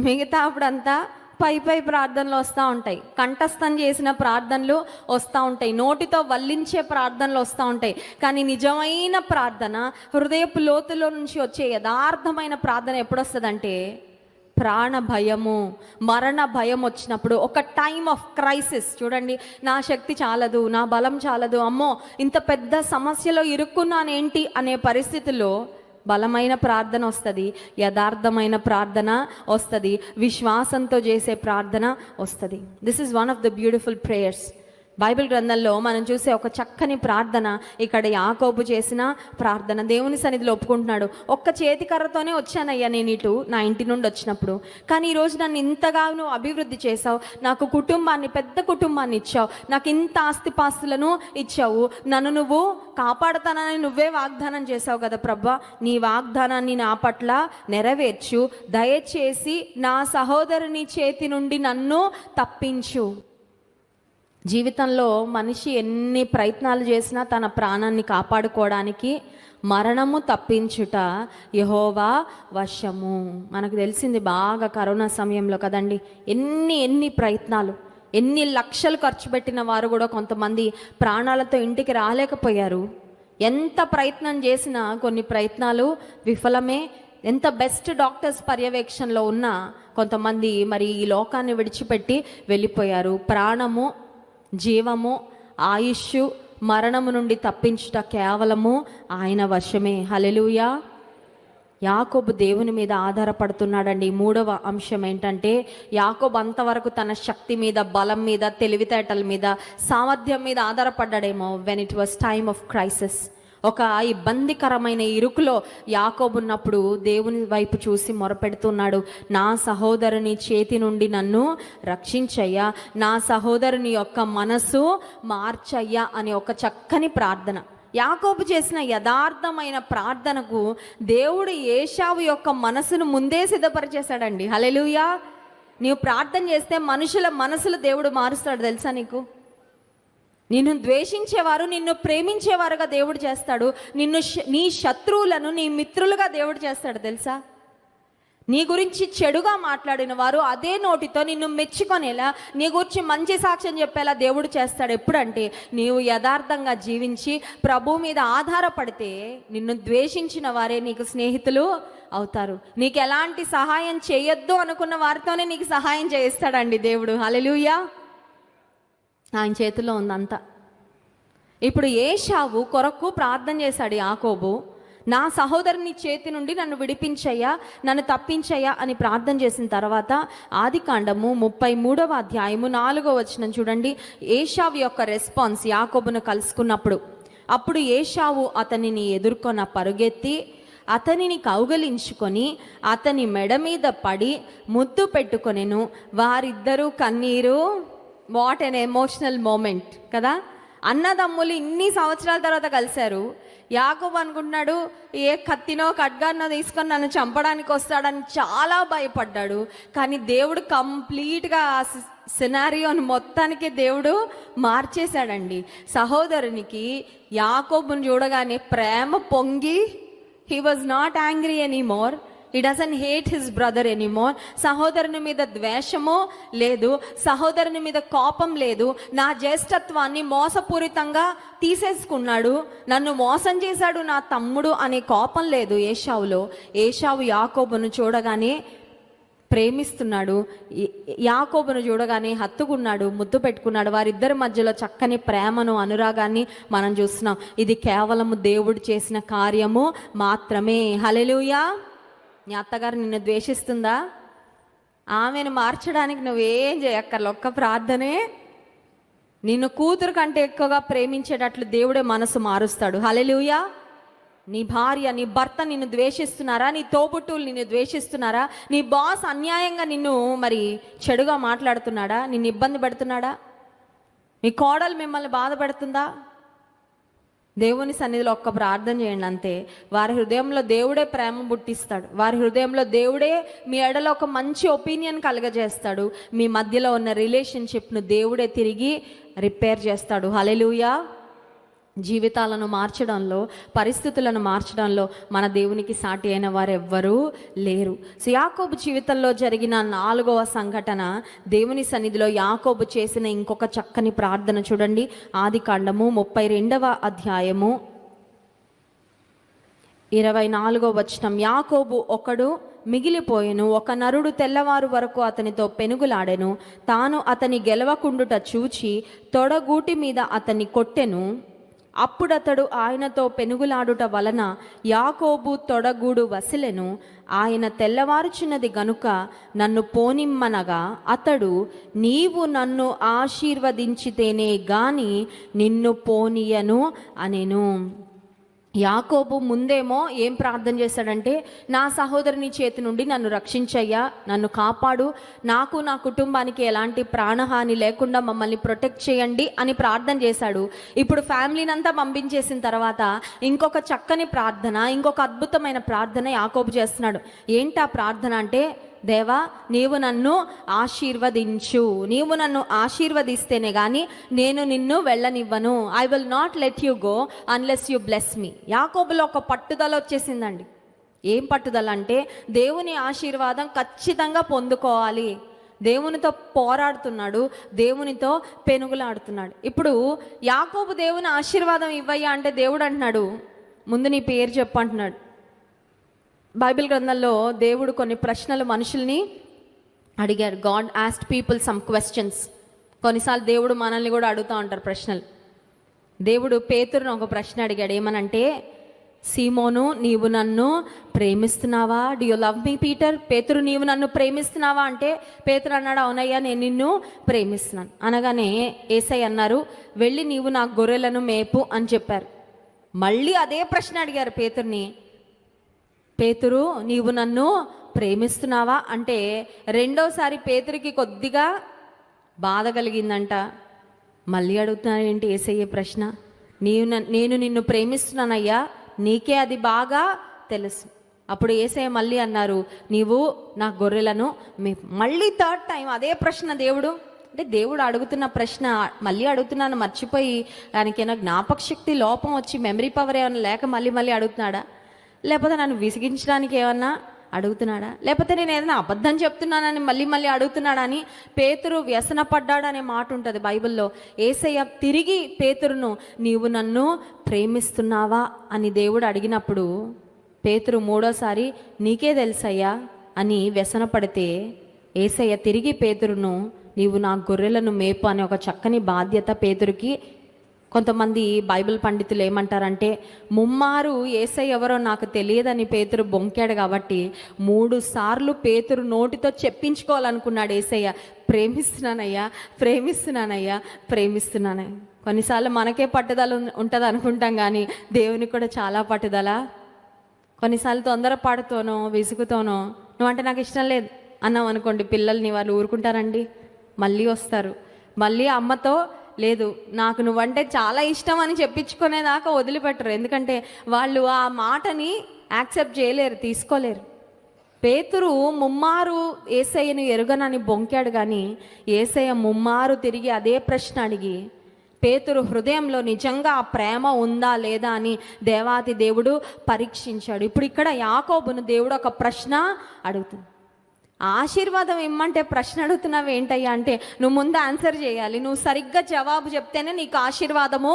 మిగతా అప్పుడంతా పై ప్రార్థనలు వస్తూ ఉంటాయి, కంఠస్థం చేసిన ప్రార్థనలు వస్తూ ఉంటాయి, నోటితో వల్లించే ప్రార్థనలు వస్తూ ఉంటాయి. కానీ నిజమైన ప్రార్థన, హృదయపు లోతులో నుంచి వచ్చే యథార్థమైన ప్రార్థన ఎప్పుడు వస్తుందంటే, ప్రాణ భయము, మరణ భయం వచ్చినప్పుడు, ఒక టైమ్ ఆఫ్ క్రైసిస్. చూడండి, నా శక్తి చాలదు, నా బలం చాలదు, అమ్మో ఇంత పెద్ద సమస్యలో ఇరుక్కున్నానేంటి అనే పరిస్థితుల్లో బలమైన ప్రార్థన వస్తుంది, యథార్థమైన ప్రార్థన వస్తుంది, విశ్వాసంతో చేసే ప్రార్థన వస్తుంది. This is one of the beautiful prayers. Bible గ్రంథంలో మనం చూసే ఒక చక్కని ప్రార్థన ఇక్కడ యాకోబు చేసిన ప్రార్థన. దేవుని సన్నిధిలో ఒప్పుకుంటున్నాడు, ఒక్క చేతికర్రతోనే వచ్చానయ్యా నేను ఇటు నా ఇంటి నుండి వచ్చినప్పుడు, కానీ ఈరోజు నన్ను ఇంతగా నువ్వు అభివృద్ధి చేసావు, నాకు కుటుంబాన్ని, పెద్ద కుటుంబాన్ని ఇచ్చావు, నాకు ఇంత ఆస్తిపాస్తులను ఇచ్చావు, నన్ను నువ్వు కాపాడుతానని నువ్వే వాగ్దానం చేసావు కదా ప్రభా, నీ వాగ్దానాన్ని నా పట్ల నెరవేర్చు, దయచేసి నా సహోదరుని చేతి నుండి నన్ను తప్పించు. జీవితంలో మనిషి ఎన్ని ప్రయత్నాలు చేసినా తన ప్రాణాన్ని కాపాడుకోవడానికి మరణము తప్పించుట యెహోవా వశము. మనకు తెలిసింది బాగా కరోనా సమయంలో కదండి, ఎన్ని ప్రయత్నాలు, ఎన్ని లక్షలు ఖర్చు పెట్టిన వారు కూడా కొంతమంది ప్రాణాలతో ఇంటికి రాలేకపోయారు. ఎంత ప్రయత్నం చేసినా కొన్ని ప్రయత్నాలు విఫలమే. ఎంత బెస్ట్ డాక్టర్స్ పర్యవేక్షణలో ఉన్నా కొంతమంది మరి ఈ లోకాన్ని విడిచిపెట్టి వెళ్ళిపోయారు. ప్రాణము, జీవము, ఆయుష్, మరణము నుండి తప్పించుట కేవలము ఆయన వశమే. హల్లెలూయా. యాకోబు దేవుని మీద ఆధారపడుతున్నాడండి. మూడవ అంశం ఏంటంటే, యాకోబు అంతవరకు తన శక్తి మీద, బలం మీద, తెలివితేటల మీద, సామర్థ్యం మీద ఆధారపడ్డాడేమో. When it was time of crisis, ఒక ఇబ్బందికరమైన ఇరుకులో యాకోబు ఉన్నప్పుడు దేవుని వైపు చూసి మొరపెడుతున్నాడు, నా సహోదరుని చేతి నుండి నన్ను రక్షించయ్యా, నా సహోదరుని యొక్క మనసు మార్చయ్యా అనే ఒక చక్కని ప్రార్థన. యాకోబు చేసిన యథార్థమైన ప్రార్థనకు దేవుడు ఏశావు యొక్క మనసును ముందే సిద్ధపరిచేశాడండి. హల్లెలూయా. నీవు ప్రార్థన చేస్తే మనుషుల మనసులు దేవుడు మారుస్తాడు తెలుసా నీకు. నిన్ను ద్వేషించేవారు నిన్ను ప్రేమించేవారుగా దేవుడు చేస్తాడు. నీ శత్రువులను నీ మిత్రులుగా దేవుడు చేస్తాడు తెలుసా. నీ గురించి చెడుగా మాట్లాడిన వారు అదే నోటితో నిన్ను మెచ్చుకొనేలా, నీ గురించి మంచి సాక్ష్యం చెప్పేలా దేవుడు చేస్తాడు. ఎప్పుడంటే నీవు యథార్థంగా జీవించి ప్రభు మీద ఆధారపడితే నిన్ను ద్వేషించిన వారే నీకు స్నేహితులు అవుతారు. నీకు ఎలాంటి సహాయం చేయొద్దు అనుకున్న వారితోనే నీకు సహాయం చేయిస్తాడండి దేవుడు. హల్లెలూయా. ఆయన చేతిలో ఉందంతా. ఇప్పుడు ఏశావు కొరకు ప్రార్థన చేశాడు యాకోబు. నా సహోదరుని చేతి నుండి నన్ను విడిపించయ్యా, నన్ను తప్పించయ్యా అని ప్రార్థన చేసిన తర్వాత ఆదికాండము 33వ అధ్యాయము 4వ వచనం చూడండి. ఏశావు యొక్క రెస్పాన్స్ యాకోబును కలుసుకున్నప్పుడు, అప్పుడు ఏశావు అతనిని ఎదుర్కొన్న పరుగెత్తి అతనిని కౌగలించుకొని అతని మెడ మీద పడి ముద్దు పెట్టుకొనెను. వారిద్దరూ కన్నీరు. వాట్ ఎన్ ఎమోషనల్ మూమెంట్ కదా. అన్నదమ్ములు ఇన్ని సంవత్సరాల తర్వాత కలిశారు. యాకోబు అనుకుంటున్నాడు ఏ కత్తినో ఖడ్గానో తీసుకొని నన్ను చంపడానికి వస్తాడని చాలా భయపడ్డాడు. కానీ దేవుడు కంప్లీట్గా ఆ సినారియోని మొత్తానికి దేవుడు మార్చేశాడండి. సహోదరునికి యాకోబుని చూడగానే ప్రేమ పొంగి, he was not angry anymore. He doesn't hate his brother anymore. సహోదరుని మీద ద్వేషము లేదు, సహోదరుని మీద కోపం లేదు. నా జ్యేష్ఠత్వాన్ని మోసపూరితంగా తీసేసుకున్నాడు, నన్ను మోసం చేశాడు నా తమ్ముడు అనే కోపం లేదు ఏశావులో. ఏశావు యాకోబును చూడగానే ప్రేమిస్తున్నాడు, యాకోబును చూడగానే హత్తుకున్నాడు, ముద్దు పెట్టుకున్నాడు. వారిద్దరి మధ్యలో చక్కని ప్రేమను, అనురాగాన్ని మనం చూస్తున్నాం. ఇది కేవలము దేవుడు చేసిన కార్యము మాత్రమే. హల్లెలూయా. నీ అత్తగారు నిన్ను ద్వేషిస్తుందా? ఆమెను మార్చడానికి నువ్వేం చేయక్కర్లే, ఒక్క ప్రార్థనే. నిన్ను కూతురు కంటే ఎక్కువగా ప్రేమించేటట్లు దేవుడే మనసు మారుస్తాడు. హల్లెలూయా. నీ భార్య, నీ భర్త నిన్ను ద్వేషిస్తున్నారా? నీ తోబుట్టువులు నిన్ను ద్వేషిస్తున్నారా? నీ బాస్ అన్యాయంగా నిన్ను చెడుగా మాట్లాడుతున్నాడా? నిన్ను ఇబ్బంది పెడుతున్నాడా? నీ కోడలు మిమ్మల్ని బాధ పెడుతుందా? దేవుని సన్నిధిలో ఒక్క ప్రార్థన చేయండి అంతే. వారి హృదయంలో దేవుడే ప్రేమ పుట్టిస్తాడు. వారి హృదయంలో దేవుడే మీ ఎడలో ఒక మంచి ఒపీనియన్ కలుగజేస్తాడు. మీ మధ్యలో ఉన్న రిలేషన్షిప్ను దేవుడే తిరిగి రిపేర్ చేస్తాడు. హల్లెలూయా. జీవితాలను మార్చడంలో, పరిస్థితులను మార్చడంలో మన దేవునికి సాటి అయిన వారు ఎవ్వరూ లేరు. సో యాకోబు జీవితంలో జరిగిన 4వ సంఘటన, దేవుని సన్నిధిలో యాకోబు చేసిన ఇంకొక చక్కని ప్రార్థన చూడండి. ఆదికాండము 32వ అధ్యాయము 24వ వచనం. యాకోబు ఒకడు మిగిలిపోయెను, ఒక నరుడు తెల్లవారు వరకు అతనితో పెనుగులాడెను. తాను అతని గెలవకుండుట చూచి తొడగూటి మీద అతన్ని కొట్టెను. అప్పుడతడు ఆయనతో పెనుగులాడుట వలన యాకోబు తొడగూడు వసిలెను. ఆయన తెల్లవారుచున్నది గనుక నన్ను పోనిమ్మనగా అతడు, నీవు నన్ను ఆశీర్వదించితేనే గాని నిన్ను పోనీయను అనెను. యాకోబు ముందేమో ఏం ప్రార్థన చేశాడంటే, నా సహోదరుని చేతి నుండి నన్ను రక్షించయ్యా, నన్ను కాపాడు, నాకు నా కుటుంబానికి ఎలాంటి ప్రాణహాని లేకుండా మమ్మల్ని ప్రొటెక్ట్ చేయండి అని ప్రార్థన చేశాడు. ఇప్పుడు ఫ్యామిలీని అంతా పంపించేసిన తర్వాత ఇంకొక చక్కని ప్రార్థన, ఇంకొక అద్భుతమైన ప్రార్థన యాకోబు చేస్తున్నాడు. ఏంటి ఆ ప్రార్థన అంటే, దేవా నీవు నన్ను ఆశీర్వదించు, నీవు నన్ను ఆశీర్వదిస్తేనే కానీ నేను నిన్ను వెళ్ళనివ్వను. I will not let you go unless you bless me. యాకోబులో ఒక పట్టుదల వచ్చేసిందండి. ఏం పట్టుదల అంటే, దేవుని ఆశీర్వాదం ఖచ్చితంగా పొందుకోవాలి. దేవునితో పోరాడుతున్నాడు, దేవునితో పెనుగులాడుతున్నాడు. ఇప్పుడు యాకోబు దేవుని ఆశీర్వాదం ఇవ్వయ్యా అంటే దేవుడు అంటున్నాడు, ముందు నీ పేరు చెప్పు అంటున్నాడు. బైబిల్ గ్రంథంలో దేవుడు కొన్ని ప్రశ్నలు మనుషుల్ని అడిగాడు. God asked people some questions. కొన్నిసార్లు దేవుడు మనల్ని కూడా అడుగుతూ ఉంటారు ప్రశ్నలు. దేవుడు పేతురును ఒక ప్రశ్న అడిగాడు. ఏమనంటే, సీమోను నీవు నన్ను ప్రేమిస్తున్నావా? Do you love me Peter? పేతురు నీవు నన్ను ప్రేమిస్తున్నావా అంటే పేతురు అన్నాడు, అవునయ్యా నేను నిన్ను ప్రేమిస్తున్నాను. అనగానే యేసయ్య అన్నారు, వెళ్ళి నీవు నా గొర్రెలను మేపు అని చెప్పారు. మళ్ళీ అదే ప్రశ్న అడిగారు పేతురుని, పేతురు నీవు నన్ను ప్రేమిస్తున్నావా అంటే రెండోసారి పేతురికి కొద్దిగా బాధ కలిగిందంట. మళ్ళీ అడుగుతున్నారు ఏంటి యేసయ్య ప్రశ్న, నేను నిన్ను ప్రేమిస్తున్నానయ్యా, నీకే అది బాగా తెలుసు. అప్పుడు యేసయ్య మళ్ళీ అన్నారు, నీవు నా గొర్రెలను మళ్ళీ థర్డ్ టైం అదే ప్రశ్న దేవుడు. అంటే దేవుడు అడుగుతున్న ప్రశ్న మళ్ళీ అడుగుతున్నాను మర్చిపోయి దానికైనా జ్ఞాపక శక్తి లోపం వచ్చి మెమరీ పవర్ ఏమైనా లేక మళ్ళీ మళ్ళీ అడుగుతున్నాడా, లేకపోతే నన్ను విసిగించడానికి ఏమన్నా అడుగుతున్నాడా, లేకపోతే నేను ఏదైనా అబద్ధం చెప్తున్నానని మళ్ళీ మళ్ళీ అడుగుతున్నాడా అని పేతురు వ్యసనపడ్డాడనే మాట ఉంటుంది బైబిల్లో. యేసయ్య తిరిగి పేతురును, నీవు నన్ను ప్రేమిస్తున్నావా అని దేవుడు అడిగినప్పుడు పేతురు మూడోసారి నీకే తెలుసయ్యా అని వ్యసనపడితే యేసయ్య తిరిగి పేతురును, నీవు నా గొర్రెలను మేపు అనే ఒక చక్కని బాధ్యత పేతురుకి. కొంతమంది బైబిల్ పండితులు ఏమంటారంటే, ముమ్మారు యేసయ్య ఎవరో నాకు తెలియదని పేతురు బొంకాడు కాబట్టి 3 సార్లు పేతురు నోటితో చెప్పించుకోవాలనుకున్నాడు యేసయ్య, ప్రేమిస్తున్నానయ్యా, ప్రేమిస్తున్నానయ్యా, ప్రేమిస్తున్నానయ్యా. కొన్నిసార్లు మనకే పట్టుదల ఉంటుంది అనుకుంటాం, కానీ దేవునికి కూడా చాలా పట్టుదల. కొన్నిసార్లు తొందరపాటుతోనో విసుగుతోనో నువ్వంటే నాకు ఇష్టం లేదు అన్నాం అనుకోండి, పిల్లల్ని వాళ్ళు ఊరుకుంటారండి, మళ్ళీ వస్తారు. మళ్ళీ అమ్మతో లేదు నాకు నువ్వంటే చాలా ఇష్టం అని చెప్పించుకునేదాకా వదిలిపెట్టరు. ఎందుకంటే వాళ్ళు ఆ మాటని యాక్సెప్ట్ చేయలేరు, తీసుకోలేరు. పేతురు ముమ్మారు యేసయ్యను ఎరుగనని బొంకాడు, కానీ యేసయ్య ముమ్మారు తిరిగి అదే ప్రశ్న అడిగి పేతురు హృదయంలో నిజంగా ఆ ప్రేమ ఉందా లేదా అని దేవాతి దేవుడు పరీక్షించాడు. ఇప్పుడు ఇక్కడ యాకోబును దేవుడు ఒక ప్రశ్న అడుగుతుంది. ఆశీర్వాదం ఇమ్మంటే ప్రశ్న అడుగుతున్నావు ఏంటయ్యా అంటే, నువ్వు ముందు ఆన్సర్ చేయాలి, నువ్వు సరిగ్గా జవాబు చెప్తేనే నీకు ఆశీర్వాదము.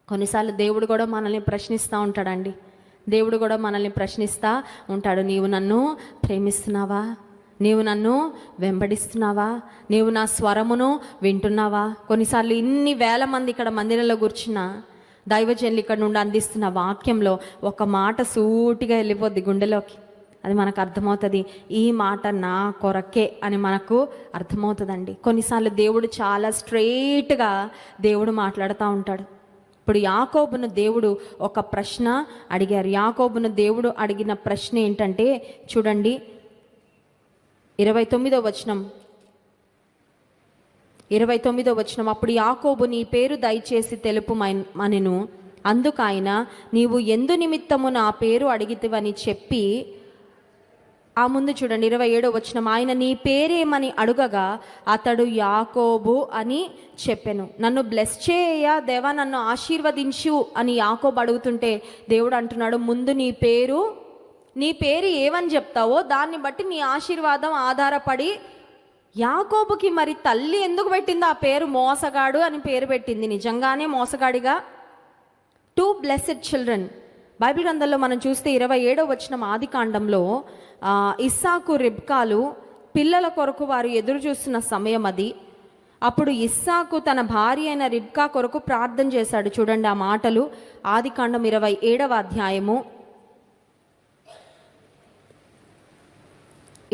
కొన్నిసార్లు దేవుడు కూడా మనల్ని ప్రశ్నిస్తూ ఉంటాడండి. దేవుడు కూడా మనల్ని ప్రశ్నిస్తూ ఉంటాడు. నీవు నన్ను ప్రేమిస్తున్నావా, నీవు నన్ను వెంబడిస్తున్నావా, నీవు నా స్వరమును వింటున్నావా. కొన్నిసార్లు ఇన్ని వేల మంది ఇక్కడ మందిరంలో కూర్చున్న దైవజనులు ఇక్కడ నుండి అందిస్తున్న వాక్యంలో ఒక మాట సూటిగా వెళ్ళిపోద్ది గుండెలోకి. అది మనకు అర్థమవుతుంది, ఈ మాట నా కొరకే అని మనకు అర్థమవుతుందండి. కొన్నిసార్లు దేవుడు చాలా స్ట్రెయిట్గా దేవుడు మాట్లాడుతూ ఉంటాడు. ఇప్పుడు యాకోబును దేవుడు ఒక ప్రశ్న అడిగారు. యాకోబును దేవుడు అడిగిన ప్రశ్న ఏంటంటే చూడండి, 29వ వచనం. అప్పుడు యాకోబు, నీ పేరు దయచేసి తెలుపుమనెను. అందుకు ఆయన, నీవు ఎందు నిమిత్తము నా పేరు అడిగితివని చెప్పి, ఆ ముందు చూడండి 27వ వచనం. ఆయన నీ పేరేమని అడుగగా అతడు యాకోబు అని చెప్పెను. నన్ను బ్లెస్ చేయ దేవా, నన్ను ఆశీర్వదించు అని యాకోబు అడుగుతుంటే దేవుడు అంటున్నాడు, ముందు నీ పేరు ఏమని చెప్తావో దాన్ని బట్టి నీ ఆశీర్వాదం ఆధారపడి. యాకోబుకి మరి తల్లి ఎందుకు పెట్టింది ఆ పేరు? మోసగాడు అని పేరు పెట్టింది. నిజంగానే మోసగాడిగా. 2 బ్లెస్డ్ చిల్డ్రన్. బైబిల్ గ్రంథంలో మనం చూస్తే 27వ వచనం ఆదికాండంలో ఇస్సాకు రిబ్కాలు పిల్లల కొరకు వారు ఎదురు చూస్తున్న సమయం అది. అప్పుడు ఇస్సాకు తన భార్య అయిన రిబ్కా కొరకు ప్రార్థన చేశాడు. చూడండి ఆ మాటలు, ఆదికాండం 27వ అధ్యాయము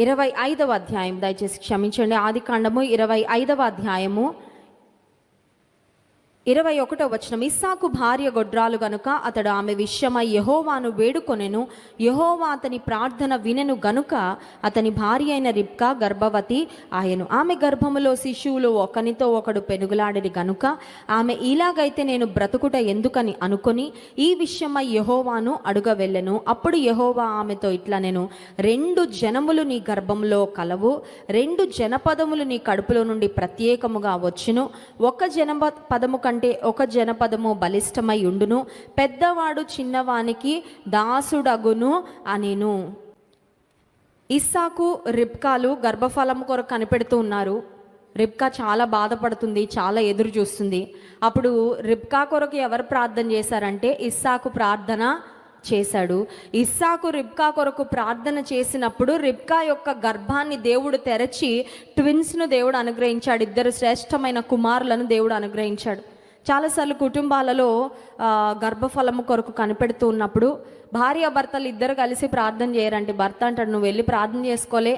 25వ అధ్యాయం, దయచేసి క్షమించండి, ఆదికాండము 25వ అధ్యాయము 21వ వచనం. ఇస్సాకు భార్య గొడ్రాలు గనుక అతడు ఆమె విషయమై యెహోవాను వేడుకొనెను. యెహోవా అతని ప్రార్థన వినెను గనుక అతని భార్య అయిన రిబ్కా గర్భవతి ఆయను. ఆమె గర్భములో శిశువులు ఒకనితో ఒకడు పెనుగులాడిరి గనుక ఆమె ఇలాగైతే నేను బ్రతుకుట ఎందుకని అనుకొని ఈ విషయమై యెహోవాను అడుగ వెళ్ళెను. అప్పుడు యెహోవా ఆమెతో ఇట్లా, నేను 2 జనములు నీ గర్భంలో కలవు, 2 జనపదములు నీ కడుపులో నుండి ప్రత్యేకముగా వచ్చును. ఒక జనపదము కంటే ఒక జనపదము బలిష్టమై ఉండును, పెద్దవాడు చిన్నవానికి దాసుడగును అనెను. ఇస్సాకు రిబ్కాలు గర్భఫలం కొరకు కనిపెడుతూ ఉన్నారు. రిబ్కా చాలా బాధపడుతుంది, చాలా ఎదురు చూస్తుంది. అప్పుడు రిబ్కా కొరకు ఎవరు ప్రార్థన చేశారంటే ఇస్సాకు ప్రార్థన చేశాడు. ఇస్సాకు రిబ్కా కొరకు ప్రార్థన చేసినప్పుడు రిబ్కా యొక్క గర్భాన్ని దేవుడు తెరచి ట్విన్స్ను దేవుడు అనుగ్రహించాడు. 2 శ్రేష్టమైన కుమారులను దేవుడు అనుగ్రహించాడు. చాలాసార్లు కుటుంబాలలో గర్భఫలము కొరకు కనిపెడుతూ ఉన్నప్పుడు భార్యాభర్తలు ఇద్దరు కలిసి ప్రార్థన చేయరండి. భర్త అంటాడు, నువ్వు వెళ్ళి ప్రార్థన చేసుకోలే,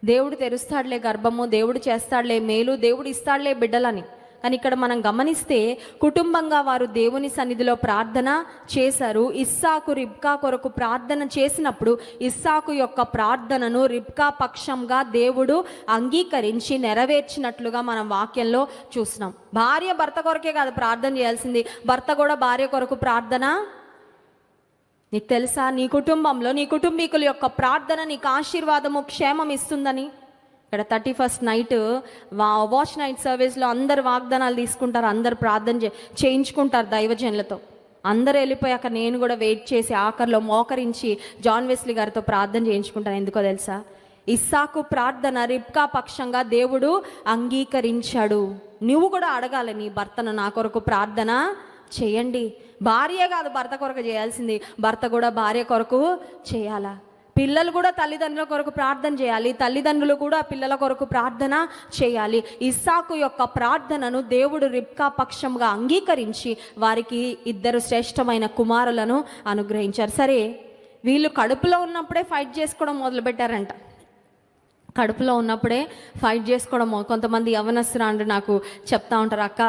దేవుడు తెరుస్తాడులే గర్భము, దేవుడు చేస్తాడులే మేలు, దేవుడు ఇస్తాడులే బిడ్డలని. కానీ ఇక్కడ మనం గమనిస్తే కుటుంబంగా వారు దేవుని సన్నిధిలో ప్రార్థన చేశారు. ఇస్సాకు రిబ్కా కొరకు ప్రార్థన చేసినప్పుడు ఇస్సాకు యొక్క ప్రార్థనను రిబ్కా పక్షంగా దేవుడు అంగీకరించి నెరవేర్చినట్లుగా మనం వాక్యంలో చూస్తున్నాం. భార్య భర్త కొరకే కాదు ప్రార్థన చేయాల్సింది, భర్త కూడా భార్య కొరకు ప్రార్థన నీకు తెలుసా, నీ కుటుంబంలో నీ కుటుంబీకుల యొక్క ప్రార్థన నీకు ఆశీర్వాదము, క్షేమం ఇస్తుందని. ఇక్కడ 31st నైట్ వాచ్ నైట్ సర్వీస్లో అందరు వాగ్దానాలు తీసుకుంటారు, అందరు ప్రార్థన చేయించుకుంటారు దైవజనులతో. అందరు వెళ్ళిపోయాక నేను కూడా వెయిట్ చేసి ఆఖరిలో మోకరించి జాన్ వెస్లీ గారితో ప్రార్థన చేయించుకుంటాను. ఎందుకో తెలుసా, ఇస్సాకు ప్రార్థన రిబ్కా పక్షంగా దేవుడు అంగీకరించాడు. నువ్వు కూడా అడగాలి, నీ భర్తను నా కొరకు ప్రార్థన చేయండి. భార్య కాదు భర్త కొరకు చేయాల్సింది, భర్త కూడా భార్య కొరకు చేయాలా. పిల్లలు కూడా తల్లిదండ్రుల కొరకు ప్రార్థన చేయాలి, తల్లిదండ్రులు కూడా పిల్లల కొరకు ప్రార్థన చేయాలి. ఇస్సాకు యొక్క ప్రార్థనను దేవుడు రిబ్కా పక్షంగా అంగీకరించి వారికి 2 శ్రేష్టమైన కుమారులను అనుగ్రహించారు. సరే, వీళ్ళు కడుపులో ఉన్నప్పుడే ఫైట్ చేసుకోవడం మొదలుపెట్టారంట. కడుపులో ఉన్నప్పుడే ఫైట్ చేసుకోవడం. కొంతమంది యవనస్తురాండ్రు నాకు చెప్తా ఉంటారు, అక్క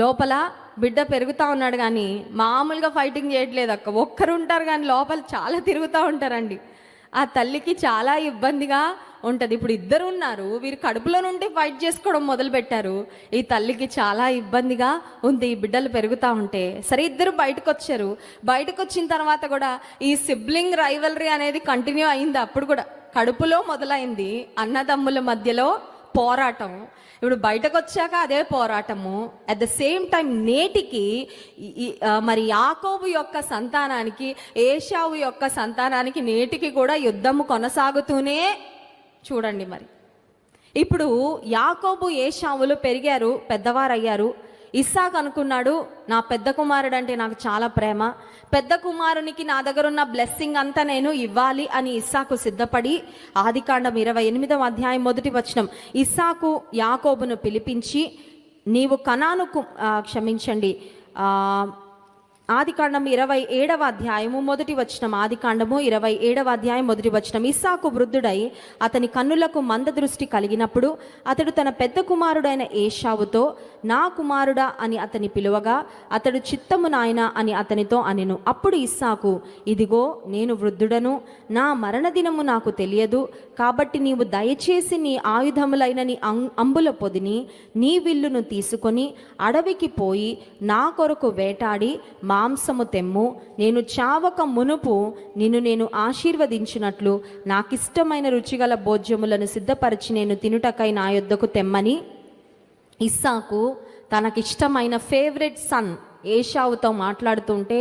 లోపల బిడ్డ పెరుగుతూ ఉన్నాడు కానీ మామూలుగా ఫైటింగ్ చేయట్లేదు అక్క, ఒక్కరు ఉంటారు కానీ లోపల చాలా తిరుగుతూ ఉంటారండి. ఆ తల్లికి చాలా ఇబ్బందిగా ఉంటుంది. ఇప్పుడు 2 ఉన్నారు, వీరు కడుపులో నుండి ఫైట్ చేసుకోవడం మొదలుపెట్టారు. ఈ తల్లికి చాలా ఇబ్బందిగా ఉంది ఈ బిడ్డలు పెరుగుతూ ఉంటే. సరే, 2 బయటకు వచ్చారు. బయటకు వచ్చిన తర్వాత కూడా ఈ సిబ్లింగ్ రైవలరీ అనేది కంటిన్యూ అయింది. అప్పుడు కూడా కడుపులో మొదలైంది అన్నదమ్ముల మధ్యలో పోరాటం. ఇప్పుడు బయటకు వచ్చాక అదే పోరాటము. అట్ ద సేమ్ టైం నేటికి మరి యాకోబు యొక్క సంతానానికి, ఏశావు యొక్క సంతానానికి నేటికి కూడా యుద్ధము కొనసాగుతూనే చూడండి. మరి ఇప్పుడు యాకోబు ఏశావులు పెరిగారు, పెద్దవారయ్యారు. ఇస్సాకు అనుకున్నాడు, నా పెద్ద కుమారుడు అంటే నాకు చాలా ప్రేమ, పెద్ద కుమారునికి నా దగ్గర ఉన్న బ్లెస్సింగ్ అంతా నేను ఇవ్వాలి అని ఇస్సాకు సిద్ధపడి ఆదికాండం 28వ అధ్యాయం 1వ వచనం, ఇస్సాకు యాకోబును పిలిపించి నీవు కనానుకు ఆదికాండం 27వ అధ్యాయము 1వ వచనం, ఆదికాండము 27వ అధ్యాయం 1వ వచనం. ఇస్సాకు వృద్ధుడై అతని కన్నులకు మంద దృష్టి కలిగినప్పుడు అతడు తన పెద్ద కుమారుడైన ఏశావుతో నా కుమారుడా అని అతని పిలువగా అతడు చిత్తము నాయన అని అతనితో అనెను. అప్పుడు ఇస్సాకు, ఇదిగో నేను వృద్ధుడను, నా మరణదినము నాకు తెలియదు, కాబట్టి నీవు దయచేసి నీ ఆయుధములైన నీ అంబుల పొదిని నీ విల్లును తీసుకొని అడవికి పోయి నా కొరకు వేటాడి మాంసము తెమ్ము, నేను చావక మునుపు నిన్ను నేను ఆశీర్వదించినట్లు నాకిష్టమైన రుచిగల భోజ్యములను సిద్ధపరిచి నేను తినుటకై నా యొద్దకు తెమ్మని ఇస్సాకు తనకిష్టమైన ఫేవరెట్ సన్ ఏశావుతో మాట్లాడుతుంటే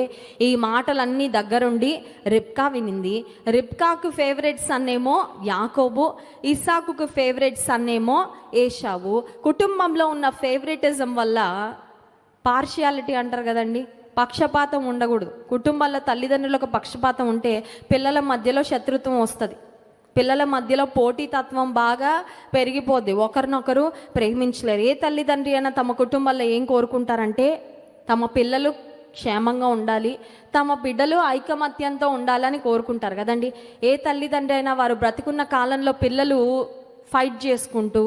ఈ మాటలన్నీ దగ్గరుండి రిబ్కా వినింది. రిబ్కాకు ఫేవరెట్ సన్ ఏమో యాకోబు, ఇస్సాకుకు ఫేవరెట్ సన్ ఏమో ఏశావు. కుటుంబంలో ఉన్న ఫేవరెటిజం వల్ల పార్షియాలిటీ అంటారు కదండి, పక్షపాతం ఉండకూడదు. కుటుంబాల్లో తల్లిదండ్రులకు పక్షపాతం ఉంటే పిల్లల మధ్యలో శత్రుత్వం వస్తుంది, పిల్లల మధ్యలో పోటీతత్వం బాగా పెరిగిపోద్ది, ఒకరినొకరు ప్రేమించలేరు. ఏ తల్లిదండ్రి అయినా తమ కుటుంబాల్లో ఏం కోరుకుంటారంటే తమ పిల్లలు క్షేమంగా ఉండాలి, తమ బిడ్డలు ఐకమత్యంతో ఉండాలని కోరుకుంటారు కదండి. ఏ తల్లిదండ్రి అయినా వారు బ్రతికున్న కాలంలో పిల్లలు ఫైట్ చేసుకుంటూ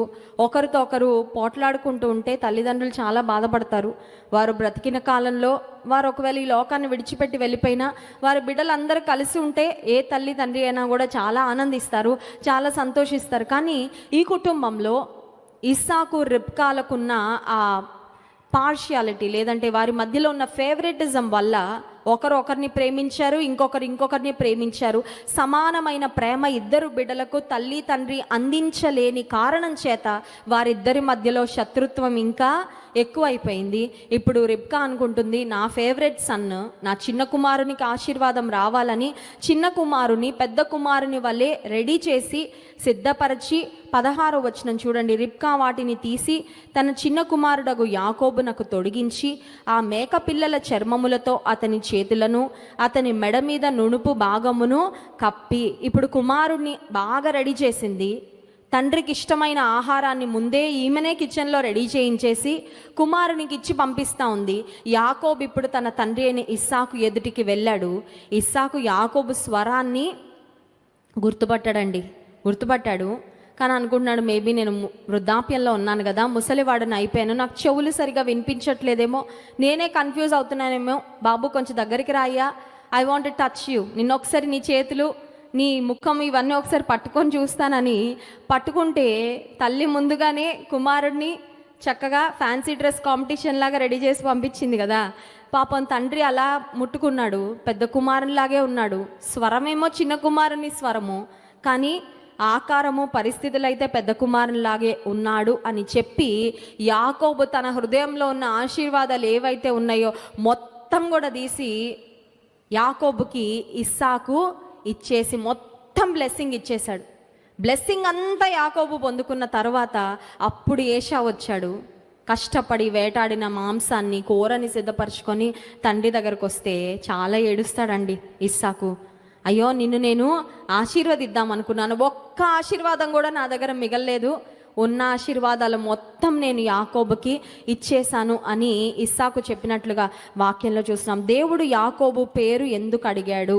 ఒకరితో ఒకరు పోట్లాడుకుంటూ ఉంటే తల్లిదండ్రులు చాలా బాధపడతారు. వారు బ్రతికిన కాలంలో వారు ఒకవేళ ఈ లోకాన్ని విడిచిపెట్టి వెళ్ళిపోయినా వారి బిడ్డలందరూ కలిసి ఉంటే ఏ తల్లి తండ్రి అయినా కూడా చాలా ఆనందిస్తారు, చాలా సంతోషిస్తారు. కానీ ఈ కుటుంబంలో ఇస్సాకు రిబ్కాలకున్న ఆ పార్షియాలిటీ లేదంటే వారి మధ్యలో ఉన్న ఫేవరెటిజం వల్ల ఒకరిని ప్రేమించారు, ఇంకొకరిని ప్రేమించారు. సమానమైన ప్రేమ 2 బిడ్డలకు తల్లి తండ్రి అందించలేని కారణం చేత వారిద్దరి మధ్యలో శత్రుత్వం ఇంకా ఎక్కువైపోయింది. ఇప్పుడు రిబ్కా అనుకుంటుంది, నా ఫేవరెట్ సన్, నా చిన్న కుమారునికి ఆశీర్వాదం రావాలని చిన్న కుమారుని పెద్ద కుమారుని వల్లే రెడీ చేసి సిద్ధపరిచి 16వ వచనం చూడండి. రిబ్కా వాటిని తీసి తన చిన్న కుమారుడగు యాకోబునకు తొడిగించి ఆ మేక పిల్లల చర్మములతో అతని చేతులను అతని మెడ మీద నునుపు భాగమును కప్పి, ఇప్పుడు కుమారుణ్ణి బాగా రెడీ చేసింది. తండ్రికి ఇష్టమైన ఆహారాన్ని ముందే ఈమెనే కిచెన్లో రెడీ చేయించేసి కుమారునికి ఇచ్చి పంపిస్తూ ఉంది. యాకోబు ఇప్పుడు తన తండ్రి అయిన ఇస్సాకు ఎదుటికి వెళ్ళాడు. ఇస్సాకు యాకోబు స్వరాన్ని గుర్తుపట్టాడు. కానీ అనుకుంటున్నాడు, మేబీ నేను వృద్ధాప్యంలో ఉన్నాను కదా, ముసలివాడిని అయిపోయాను, నాకు చెవులు సరిగా వినిపించట్లేదేమో, నేనే కన్ఫ్యూజ్ అవుతున్నానేమో, బాబు కొంచెం దగ్గరికి రాయ్యా, I want to touch you, నిన్న ఒకసారి నీ చేతులు నీ ముఖం ఇవన్నీ ఒకసారి పట్టుకొని చూస్తానని పట్టుకుంటే తల్లి ముందుగానే కుమారుడిని చక్కగా ఫ్యాన్సీ డ్రెస్ కాంపిటీషన్ లాగా రెడీ చేసి పంపించింది కదా. పాపం తండ్రి అలా ముట్టుకున్నాడు, పెద్ద కుమారునిలాగే ఉన్నాడు. స్వరమేమో చిన్న కుమారుని స్వరము, కానీ ఆకారము పరిస్థితులు అయితే పెద్ద కుమారునిలాగే ఉన్నాడు అని చెప్పి యాకోబు తన హృదయంలో ఉన్న ఆశీర్వాదాలు ఏవైతే ఉన్నాయో మొత్తం కూడా తీసి యాకోబుకి ఇస్సాకు ఇచ్చేసి మొత్తం బ్లెస్సింగ్ ఇచ్చేశాడు. బ్లెస్సింగ్ అంతా యాకోబు పొందుకున్న తర్వాత అప్పుడు ఏషా వచ్చాడు. కష్టపడి వేటాడిన మాంసాన్ని కూరని సిద్ధపరచుకొని తండ్రి దగ్గరకు వస్తే చాలా ఏడుస్తాడండి ఇస్సాకు. అయ్యో, నిన్ను నేను ఆశీర్వదిద్దాం అనుకున్నాను, ఒక్క ఆశీర్వాదం కూడా నా దగ్గర మిగల్లేదు, ఉన్న ఆశీర్వాదాలు మొత్తం నేను యాకోబుకి ఇచ్చేశాను అని ఇస్సాకు చెప్పినట్లుగా వాక్యంలో చూస్తున్నాం. దేవుడు యాకోబు పేరు ఎందుకు అడిగాడు?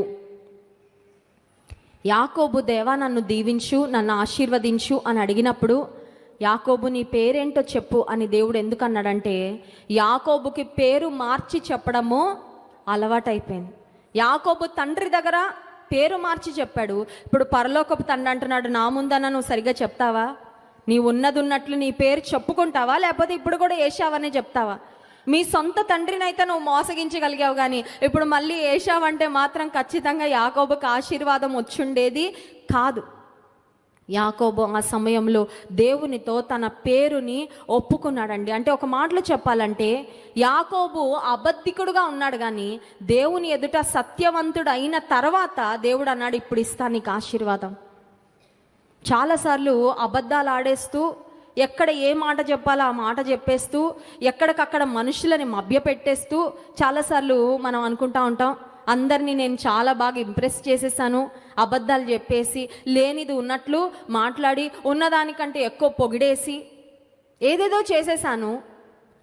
యాకోబు, దేవా నన్ను దీవించు, నన్ను ఆశీర్వదించు అని అడిగినప్పుడు యాకోబు నీ పేరేంటో చెప్పు అని దేవుడు ఎందుకు అన్నాడంటే, యాకోబుకి పేరు మార్చి చెప్పడము అలవాటైపోయింది. యాకోబు తండ్రి దగ్గర పేరు మార్చి చెప్పాడు. ఇప్పుడు పరలోకపు తండ్రి అంటున్నాడు, నా ముందన్న నువ్వు సరిగ్గా చెప్తావా? నీ ఉన్నది ఉన్నట్లు నీ పేరు చెప్పుకుంటావా, లేకపోతే ఇప్పుడు కూడా ఏషావనే చెప్తావా? మీ సొంత తండ్రిని అయితే నువ్వు మోసగించగలిగావు, కానీ ఇప్పుడు మళ్ళీ ఏషావంటే మాత్రం ఖచ్చితంగా యాకోబుకి ఆశీర్వాదం వచ్చుండేది కాదు. యాకోబు ఆ సమయంలో దేవునితో తన పేరుని ఒప్పుకున్నాడండి. అంటే ఒక మాటలో చెప్పాలంటే యాకోబు అబద్ధికుడుగా ఉన్నాడు, కానీ దేవుని ఎదుట సత్యవంతుడు అయిన తర్వాత దేవుడు అన్నాడు, ఇప్పుడు ఇస్తాను నీకు ఆశీర్వాదం. చాలాసార్లు అబద్ధాలు ఆడేస్తూ ఎక్కడ ఏ మాట చెప్పాలో ఆ మాట చెప్పేస్తూ ఎక్కడికక్కడ మనుషులని మభ్యపెట్టేస్తూ చాలాసార్లు మనం అనుకుంటా ఉంటాం, అందరినీ నేను చాలా బాగా ఇంప్రెస్ చేసేసాను, అబద్ధాలు చెప్పేసి లేనిది ఉన్నట్లు మాట్లాడి ఉన్నదానికంటే ఎక్కువ పొగిడేసి ఏదేదో చేసేసాను.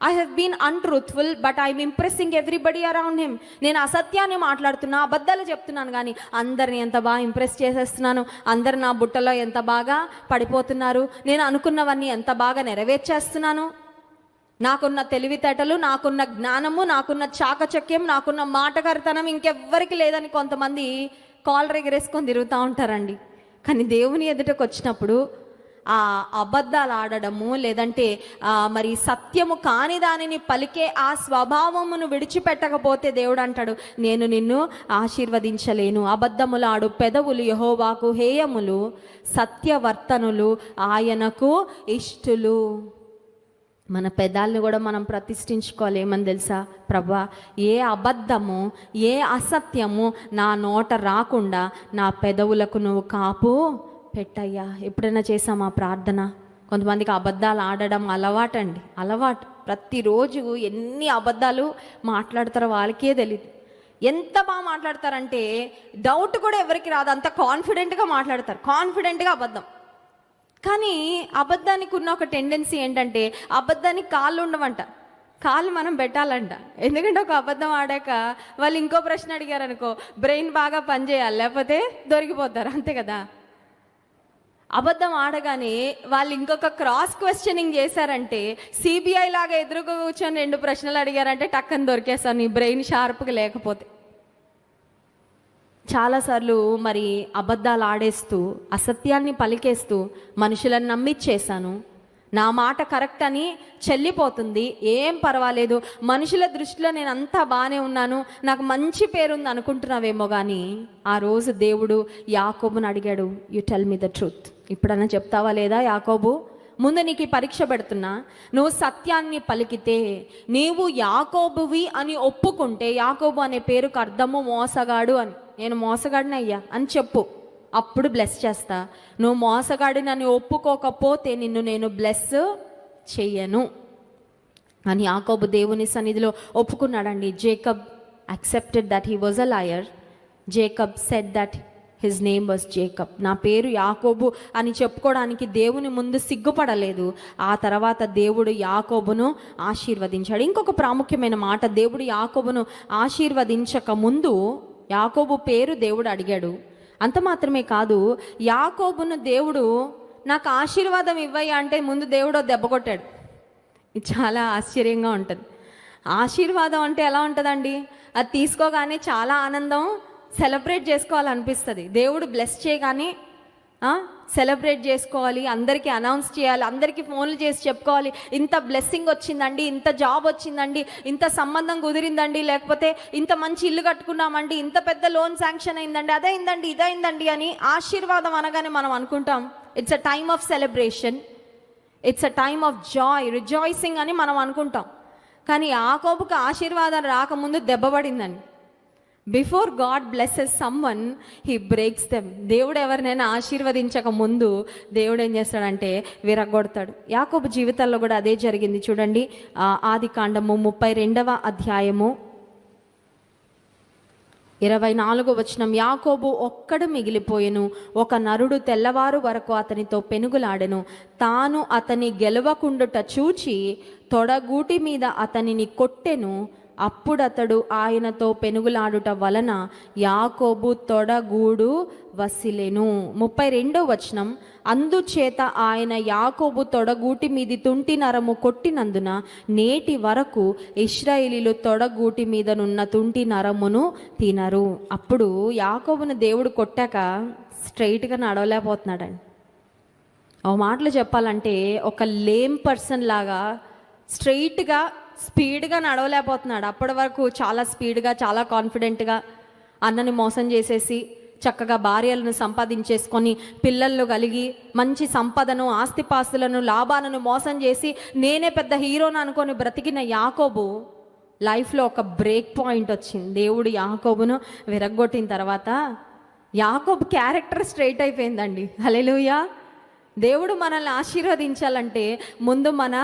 I have been untruthful but I'm impressing everybody around him. నేను అసత్యాన్ని మాట్లాడుతున్నా, అబద్ధాలు చెప్తున్నాను, కానీ అందరిని ఎంత బాగా ఇంప్రెస్ చేసేస్తున్నాను, అందరు నా బుట్టలో ఎంత బాగా పడిపోతున్నారు, నేను అనుకున్నవన్నీ ఎంత బాగా నెరవేర్చేస్తున్నాను. నాకున్న తెలివితేటలు, నాకున్న జ్ఞానము, నాకున్న చాకచక్యం, నాకున్న మాటగారితనం ఇంకెవ్వరికి లేదని కొంతమంది కాలర్ ఎగరేసుకొని తిరుగుతూ ఉంటారండి. కానీ దేవుని ఎదుటకు వచ్చినప్పుడు ఆ అబద్ధాలు ఆడడము, లేదంటే మరి సత్యము కాని దానిని పలికే ఆ స్వభావమును విడిచిపెట్టకపోతే దేవుడు అంటాడు, నేను నిన్ను ఆశీర్వదించలేను. అబద్ధములాడు పెదవులు యెహోవాకు హేయములు, సత్యవర్తనులు ఆయనకు ఇష్టులు. మన పెదాలను కూడా మనం ప్రతిష్ఠించుకోవాలి. ఏమని తెలుసా? ప్రభా, ఏ అబద్ధము, ఏ అసత్యము నా నోట రాకుండా నా పెదవులకు నువ్వు కాపు పెట్టయ్యా. ఎప్పుడైనా చేసామా ప్రార్థన? కొంతమందికి అబద్ధాలు ఆడడం అలవాటండి, అలవాటు. ప్రతిరోజు ఎన్ని అబద్ధాలు మాట్లాడతారో వాళ్ళకే తెలియదు. ఎంత బాగా మాట్లాడతారంటే డౌట్ కూడా ఎవరికి రాదు, అంత కాన్ఫిడెంట్గా మాట్లాడతారు, కాన్ఫిడెంట్గా అబద్ధం. కానీ అబద్ధానికి ఉన్న ఒక టెండెన్సీ ఏంటంటే అబద్ధానికి కాళ్ళు ఉండవంట, కాళ్ళు మనం పెట్టాలంట. ఎందుకంటే ఒక అబద్ధం ఆడాక వాళ్ళు ఇంకో ప్రశ్న అడిగారు అనుకో, బ్రెయిన్ బాగా పనిచేయాలి, లేకపోతే దొరికిపోతారు, అంతే కదా. అబద్ధం ఆడగానే వాళ్ళు ఇంకొక క్రాస్ క్వశ్చనింగ్ చేశారంటే, సిబిఐ లాగా ఎదురుగా కూర్చొని 2 ప్రశ్నలు అడిగారంటే టక్కని దొరికేస్తాను, నీ బ్రెయిన్ షార్ప్గా లేకపోతే. చాలాసార్లు మరి అబద్ధాలు ఆడేస్తూ అసత్యాన్ని పలికేస్తూ మనుషులను నమ్మిచ్చేశాను. నా మాట కరెక్ట్ అని చెల్లిపోతుంది, ఏం పర్వాలేదు, మనుషుల దృష్టిలో నేను అంతా బాగానే ఉన్నాను, నాకు మంచి పేరుంది అనుకుంటున్నావేమో. కానీ ఆ రోజు దేవుడు యాకోబుని అడిగాడు, you tell me the truth. ఇప్పుడన్నా చెప్తావా లేదా యాకోబు? ముందు నీకు ఈ పరీక్ష పెడుతున్నా, నువ్వు సత్యాన్ని పలికితే, నీవు యాకోబువి అని ఒప్పుకుంటే, యాకోబు అనే పేరుకు అర్థము మోసగాడు అని, నేను మోసగాడిని అయ్యా అని చెప్పు, అప్పుడు బ్లెస్ చేస్తా. నువ్వు మోసగాడిని అని ఒప్పుకోకపోతే నిన్ను నేను బ్లెస్ చెయ్యను అని యాకోబు దేవుని సన్నిధిలో ఒప్పుకున్నాడండి. Jacob accepted that he was a liar. Jacob said that his name was Jacob. నా పేరు యాకోబు అని చెప్పుకోవడానికి దేవుని ముందు సిగ్గుపడలేదు. ఆ తర్వాత దేవుడు యాకోబును ఆశీర్వదించాడు. ఇంకొక ప్రాముఖ్యమైన మాట, దేవుడు యాకోబును ఆశీర్వదించక ముందు యాకోబు పేరు దేవుడు అడిగాడు. అంత మాత్రమే కాదు, యాకోబును దేవుడు నాకు ఆశీర్వాదం ఇవ్వయ్యా అంటే ముందు దేవుడు దెబ్బ కొట్టాడు. ఇది చాలా ఆశ్చర్యంగా ఉంటుంది. ఆశీర్వాదం అంటే ఎలా ఉంటుందండి? అది తీసుకోగానే చాలా ఆనందం, సెలబ్రేట్ చేసుకోవాలనిపిస్తుంది. దేవుడు బ్లెస్ చేయగానే సెలబ్రేట్ చేసుకోవాలి, అందరికీ అనౌన్స్ చేయాలి, అందరికీ ఫోన్లు చేసి చెప్పుకోవాలి, ఇంత బ్లెస్సింగ్ వచ్చిందండి, ఇంత జాబ్ వచ్చిందండి, ఇంత సంబంధం కుదిరిందండి, లేకపోతే ఇంత మంచి ఇల్లు కట్టుకున్నామండి, ఇంత పెద్ద లోన్ శాంక్షన్ అయిందండి, అదైందండి, ఇదైందండి అని ఆశీర్వాదం అనగానే మనం అనుకుంటాం it's a time of celebration, it's a time of joy, rejoicing అని మనం అనుకుంటాం. కానీ యాకోబుకు ఆశీర్వాదం రాకముందు దెబ్బపడిందండి. Before God blesses someone he breaks them. దేవుడు ఎవరినైనా ఆశీర్వదించక ముందు దేవుడు ఏం చేస్తాడంటే విరగొడతాడు. యాకోబు జీవితంలో కూడా అదే జరిగింది. చూడండి, ఆదికాండము 32వ అధ్యాయము 24వ వచనం. యాకోబు ఒక్కడు మిగిలిపోయెను, ఒక నరుడు తెల్లవారు వరకు అతనితో పెనుగులాడెను. తాను అతని గెలవకుండుట చూచి తొడగూటి మీద అతనిని కొట్టెను. అప్పుడతడు ఆయనతో పెనుగులాడుట వలన యాకోబు తొడగూడు వసిలెను. 32వ వచనం. అందుచేత ఆయన యాకోబు తొడగూటి మీది తుంటి నరము కొట్టినందున నేటి వరకు ఇశ్రాయేలీలు తొడగూటి మీదనున్న తుంటి నరమును తినరు. అప్పుడు యాకోబును దేవుడు కొట్టాక స్ట్రైట్గా నడవలేకపోతున్నాడండి. ఓ మాటలు చెప్పాలంటే ఒక లేమ్ పర్సన్ లాగా స్ట్రైట్గా స్పీడ్గా నడవలేకపోతున్నాడు. అప్పటి వరకు చాలా స్పీడ్గా, చాలా కాన్ఫిడెంట్గా అన్నని మోసం చేసేసి చక్కగా భార్యలను సంపాదించేసుకొని పిల్లలు కలిగి మంచి సంపదను, ఆస్తిపాస్తులను, లాభాలను మోసం చేసి నేనే పెద్ద హీరోని అనుకొని బ్రతికిన యాకోబు లైఫ్లో ఒక బ్రేక్ పాయింట్ వచ్చింది. దేవుడు యాకోబును విరగ్గొట్టిన తర్వాత యాకోబు క్యారెక్టర్ స్ట్రైట్ అయిపోయిందండి. హల్లెలూయా. దేవుడు మనల్ని ఆశీర్వదించాలంటే ముందు మన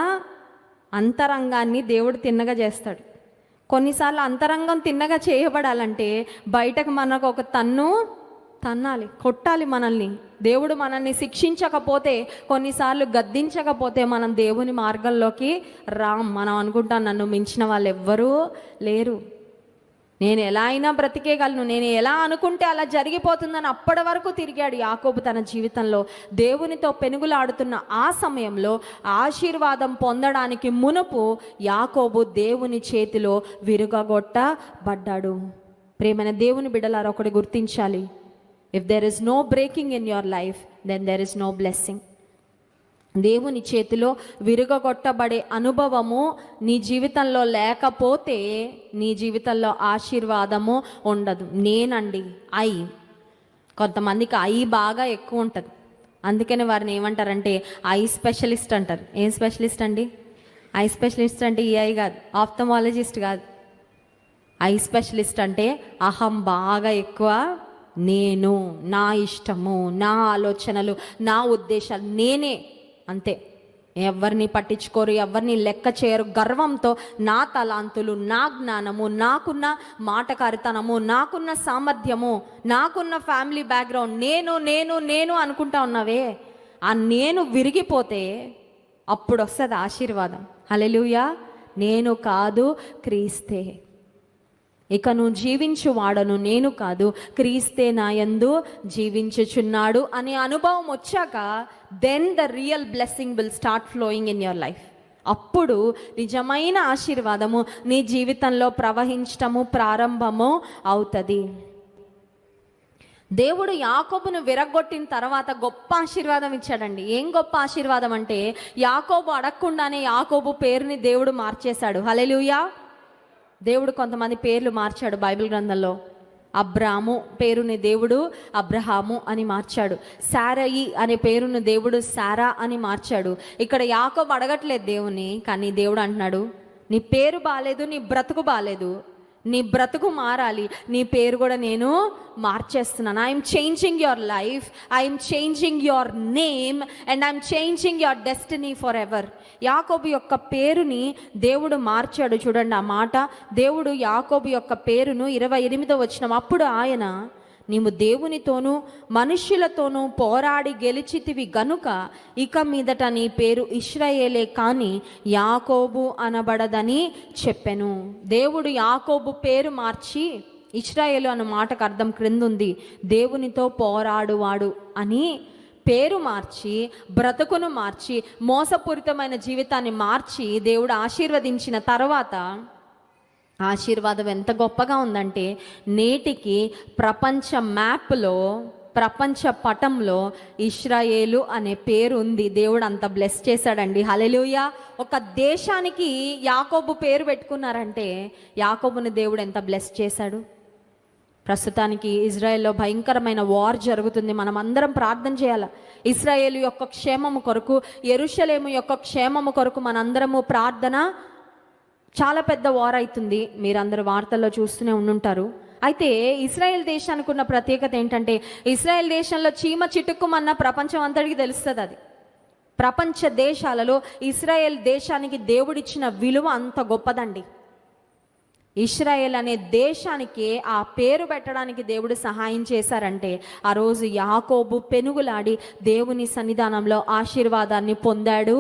అంతరంగాన్ని దేవుడు తిన్నగా చేస్తాడు. కొన్నిసార్లు అంతరంగం తిన్నగా చేయబడాలంటే బయటకు మనకు ఒక తన్నాలి, కొట్టాలి మనల్ని. దేవుడు మనల్ని శిక్షించకపోతే, కొన్నిసార్లు గద్దించకపోతే మనం దేవుని మార్గంలోకి మనం అనుకుంటాం నన్ను మించిన వాళ్ళు ఎవ్వరూ లేరు, నేను ఎలా అయినా బ్రతికేయగలను, నేను ఎలా అనుకుంటే అలా జరిగిపోతుందని అప్పటి వరకు తిరిగాడు యాకోబు తన జీవితంలో. దేవునితో పెనుగులాడుతున్న ఆ సమయంలో ఆశీర్వాదం పొందడానికి మునుపు యాకోబు దేవుని చేతిలో విరుగగొట్టబడ్డాడు. ప్రేమైన దేవుని బిడ్డలారా, ఒకటి గుర్తించాలి, if there is no breaking in your life then there is no blessing. దేవుని చేతిలో విరుగగొట్టబడే అనుభవము నీ జీవితంలో లేకపోతే నీ జీవితంలో ఆశీర్వాదము ఉండదు. నేనండి కొంతమందికి బాగా ఎక్కువ ఉంటుంది. అందుకని వారిని ఏమంటారంటే ఐ స్పెషలిస్ట్ అంటారు. ఏం స్పెషలిస్ట్ అండి? ఐ స్పెషలిస్ట్ అంటే కాదు, ఆప్థమాలజిస్ట్ కాదు. ఐ స్పెషలిస్ట్ అంటే అహం బాగా ఎక్కువ, నేను, నా ఇష్టము, నా ఆలోచనలు, నా ఉద్దేశాలు, నేనే, అంతే. ఎవరిని పట్టించుకోరు, ఎవరిని లెక్క చేయరు. గర్వంతో నా తలాంతులు, నా జ్ఞానము, నాకున్న మాటకారితనము, నాకున్న సామర్థ్యము, నాకున్న ఫ్యామిలీ బ్యాక్గ్రౌండ్, నేను నేను నేను అనుకుంటా ఉన్నావే, ఆ నేను విరిగిపోతే అప్పుడు వస్తుంది ఆశీర్వాదం. హల్లెలూయా. నేను కాదు, క్రీస్తే. ఇక నువ్వు జీవించువాడను నేను కాదు, క్రీస్తే నా యందు జీవించుచున్నాడు అనే అనుభవం వచ్చాక then the real blessing will start flowing in your life. అప్పుడు నిజమైన ఆశీర్వాదము నీ జీవితంలో ప్రవహించటము ప్రారంభము అవుతుంది. దేవుడు యాకోబును విరగొట్టిన తర్వాత గొప్ప ఆశీర్వాదం ఇచ్చాడండి. ఏం గొప్ప ఆశీర్వాదం అంటే, యాకోబు అడగకుండానే యాకోబు పేరుని దేవుడు మార్చేశాడు. హల్లెలూయా. దేవుడు కొంతమంది పేర్లు మార్చాడు బైబిల్ గ్రంథంలో. అబ్రాము పేరుని దేవుడు అబ్రహాము అని మార్చాడు. శారయి అనే పేరును దేవుడు శారా అని మార్చాడు. ఇక్కడ యాకోబు అడగట్లేదు దేవుని, కానీ దేవుడు అంటున్నాడు, నీ పేరు బాలేదు, నీ బ్రతుకు బాలేదు, నీ బ్రతుకు మారాలి, నీ పేరు కూడా నేను మార్చేస్తున్నాను. I'm changing your life, I'm changing your name and I'm changing your destiny forever. యాకోబు యొక్క పేరుని దేవుడు మార్చాడు. చూడండి ఆ మాట. దేవుడు యాకోబు యొక్క పేరును 28వ వచనం. అప్పుడు ఆయన, నీవు దేవునితోనూ మనుష్యులతోనూ పోరాడి గెలిచితివి గనుక ఇక మీదట నీ పేరు ఇశ్రాయేలే కానీ యాకోబు అనబడదని చెప్పెను. దేవుడు యాకోబు పేరు మార్చి, ఇశ్రాయేలు అన్న మాటకు అర్థం క్రిందుంది, దేవునితో పోరాడువాడు అని పేరు మార్చి, బ్రతుకును మార్చి, మోసపూరితమైన జీవితాన్ని మార్చి దేవుడు ఆశీర్వదించిన తర్వాత ఆశీర్వాదం ఎంత గొప్పగా ఉందంటే, నేటికి ప్రపంచ మ్యాప్లో ప్రపంచ పటంలో ఇశ్రాయేలు అనే పేరు ఉంది. దేవుడు అంత బ్లెస్ చేశాడండి. హల్లెలూయా. ఒక దేశానికి యాకోబు పేరు పెట్టుకున్నారంటే యాకోబుని దేవుడు ఎంత బ్లెస్ చేశాడు. ప్రస్తుతానికి ఇజ్రాయెల్లో భయంకరమైన వార్ జరుగుతుంది. మనం అందరం ప్రార్థన చేయాలి. ఇజ్రాయేలు యొక్క క్షేమము కొరకు, యెరూషలేము యొక్క క్షేమము కొరకు మనందరము ప్రార్థన. చాలా పెద్ద వార్ అవుతుంది, మీరందరూ వార్తల్లో చూస్తూనే ఉండుంటారు. అయితే ఇజ్రాయెల్ దేశానికి ఉన్న ప్రత్యేకత ఏంటంటే, ఇజ్రాయెల్ దేశంలో చీమ చిటుక్కుమన్న ప్రపంచం అంతటికి తెలుస్తుంది. అది ప్రపంచ దేశాలలో ఇజ్రాయెల్ దేశానికి దేవుడిచ్చిన విలువ అంత గొప్పదండి. ఇశ్రాయేల్ అనే దేశానికి ఆ పేరు పెట్టడానికి దేవుడు సహాయం చేశారంటే ఆ రోజు యాకోబు పెనుగులాడి దేవుని సన్నిధానంలో ఆశీర్వాదాన్ని పొందాడు.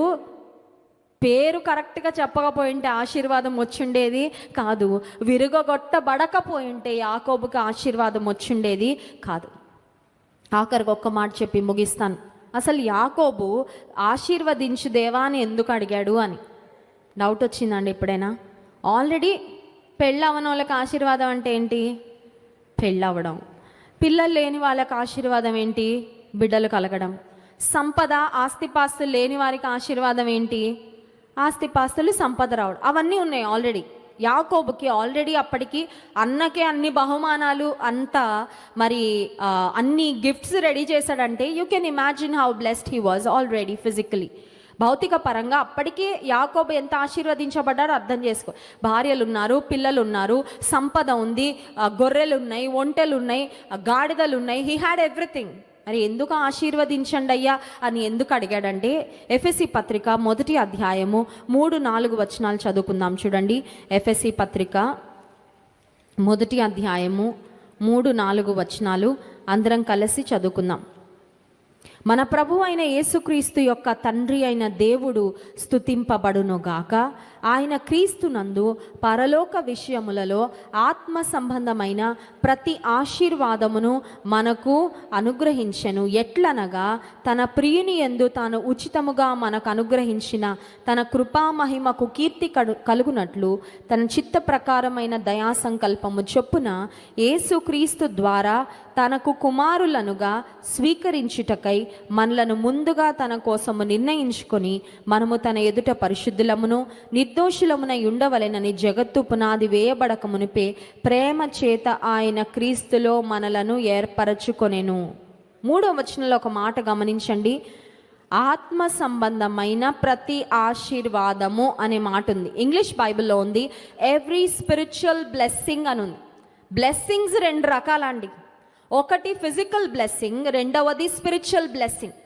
పేరు కరెక్ట్గా చెప్పకపోయింటే ఆశీర్వాదం వచ్చిండేది కాదు. విరుగొట్టబడకపోయింటే యాకోబుకి ఆశీర్వాదం వచ్చిండేది కాదు. ఆఖరికి ఒక్క మాట చెప్పి ముగిస్తాను. అసలు యాకోబు ఆశీర్వదించు దేవా అని ఎందుకు అడిగాడు అని డౌట్ వచ్చిందండి ఎప్పుడైనా? ఆల్రెడీ పెళ్ళవని వాళ్ళకి ఆశీర్వాదం అంటే ఏంటి? పెళ్ళవడం. పిల్లలు లేని వాళ్ళకి ఆశీర్వాదం ఏంటి? బిడ్డలు కలగడం. సంపద, ఆస్తిపాస్తులు లేని వారికి ఆశీర్వాదం ఏంటి? ఆస్తిపాస్తులు, సంపద రావడం. అవన్నీ ఉన్నాయి ఆల్రెడీ. యాకోబుకి ఆల్రెడీ అప్పటికి అన్నకే అన్ని బహుమానాలు, అంతా మరి అన్ని గిఫ్ట్స్ రెడీ చేశాడంటే you can imagine how blessed he was already physically. భౌతిక పరంగా అప్పటికే యాకోబు ఎంత ఆశీర్వదించబడ్డాడో అర్థం చేసుకో. భార్యలు ఉన్నారు, పిల్లలు ఉన్నారు, సంపద ఉంది, గొర్రెలు ఉన్నాయి, ఒంటెలు ఉన్నాయి, గాడిదలు ఉన్నాయి. He had everything. మరి ఎందుకు ఆశీర్వదించండి అయ్యా అని ఎందుకు అడిగాడంటే, ఎఫెసీ పత్రిక 1వ అధ్యాయము 3-4 వచనాలు చదువుకుందాం. చూడండి, ఎఫెసీ పత్రిక 1వ అధ్యాయము 3-4 వచనాలు అందరం కలిసి చదువుకుందాం. మన ప్రభు అయిన యేసుక్రీస్తు యొక్క తండ్రి అయిన దేవుడు స్తుతింపబడునుగాక. ఆయన క్రీస్తునందు పరలోక విషయములలో ఆత్మ సంబంధమైన ప్రతి ఆశీర్వాదమును మనకు అనుగ్రహించెను. ఎట్లనగా తన ప్రియుని యందు తాను ఉచితముగా మనకు అనుగ్రహించిన తన కృపామహిమకు కీర్తి కలుగునట్లు తన చిత్త ప్రకారమైన దయా సంకల్పము చొప్పున యేసుక్రీస్తు ద్వారా తనకు కుమారులనుగా స్వీకరించుటకై మనలను ముందుగా తన కోసము నిర్ణయించుకొని మనము తన ఎదుట పరిశుద్ధులమును నిర్దోషులమునై ఉండవలెనని జగత్తు పునాది వేయబడక మునిపే ప్రేమ చేత ఆయన క్రీస్తులో మనలను ఏర్పరచుకొనెను. 3వ వచనంలో ఒక మాట గమనించండి. ఆత్మ సంబంధమైన ప్రతి ఆశీర్వాదము అనే మాట ఉంది. ఇంగ్లీష్ బైబిల్లో ఉంది ఎవ్రీ స్పిరిచువల్ బ్లెస్సింగ్ అని ఉంది. బ్లెస్సింగ్స్ 2 రకాలండి. ఒకటి ఫిజికల్ బ్లెస్సింగ్, రెండవది స్పిరిచువల్ బ్లెస్సింగ్.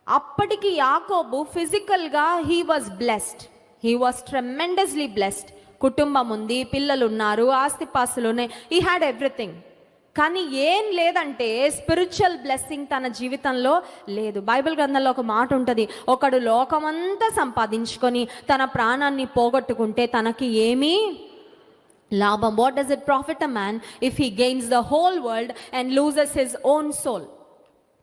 అప్పటికి యాకోబు ఫిజికల్గా he was blessed, he was tremendously blessed. కుటుంబం ఉంది, పిల్లలు ఉన్నారు, ఆస్తిపాస్తులు ఉన్నాయి, హీ హ్యాడ్ ఎవ్రీథింగ్. కానీ ఏం లేదంటే స్పిరిచువల్ బ్లెస్సింగ్ తన జీవితంలో లేదు. బైబిల్ గ్రంథంలో ఒక మాట ఉంటుంది, ఒకడు లోకమంతా సంపాదించుకొని తన ప్రాణాన్ని పోగొట్టుకుంటే తనకి ఏమీ లాభం. What does it profit a man if he gains the whole world and loses his own soul?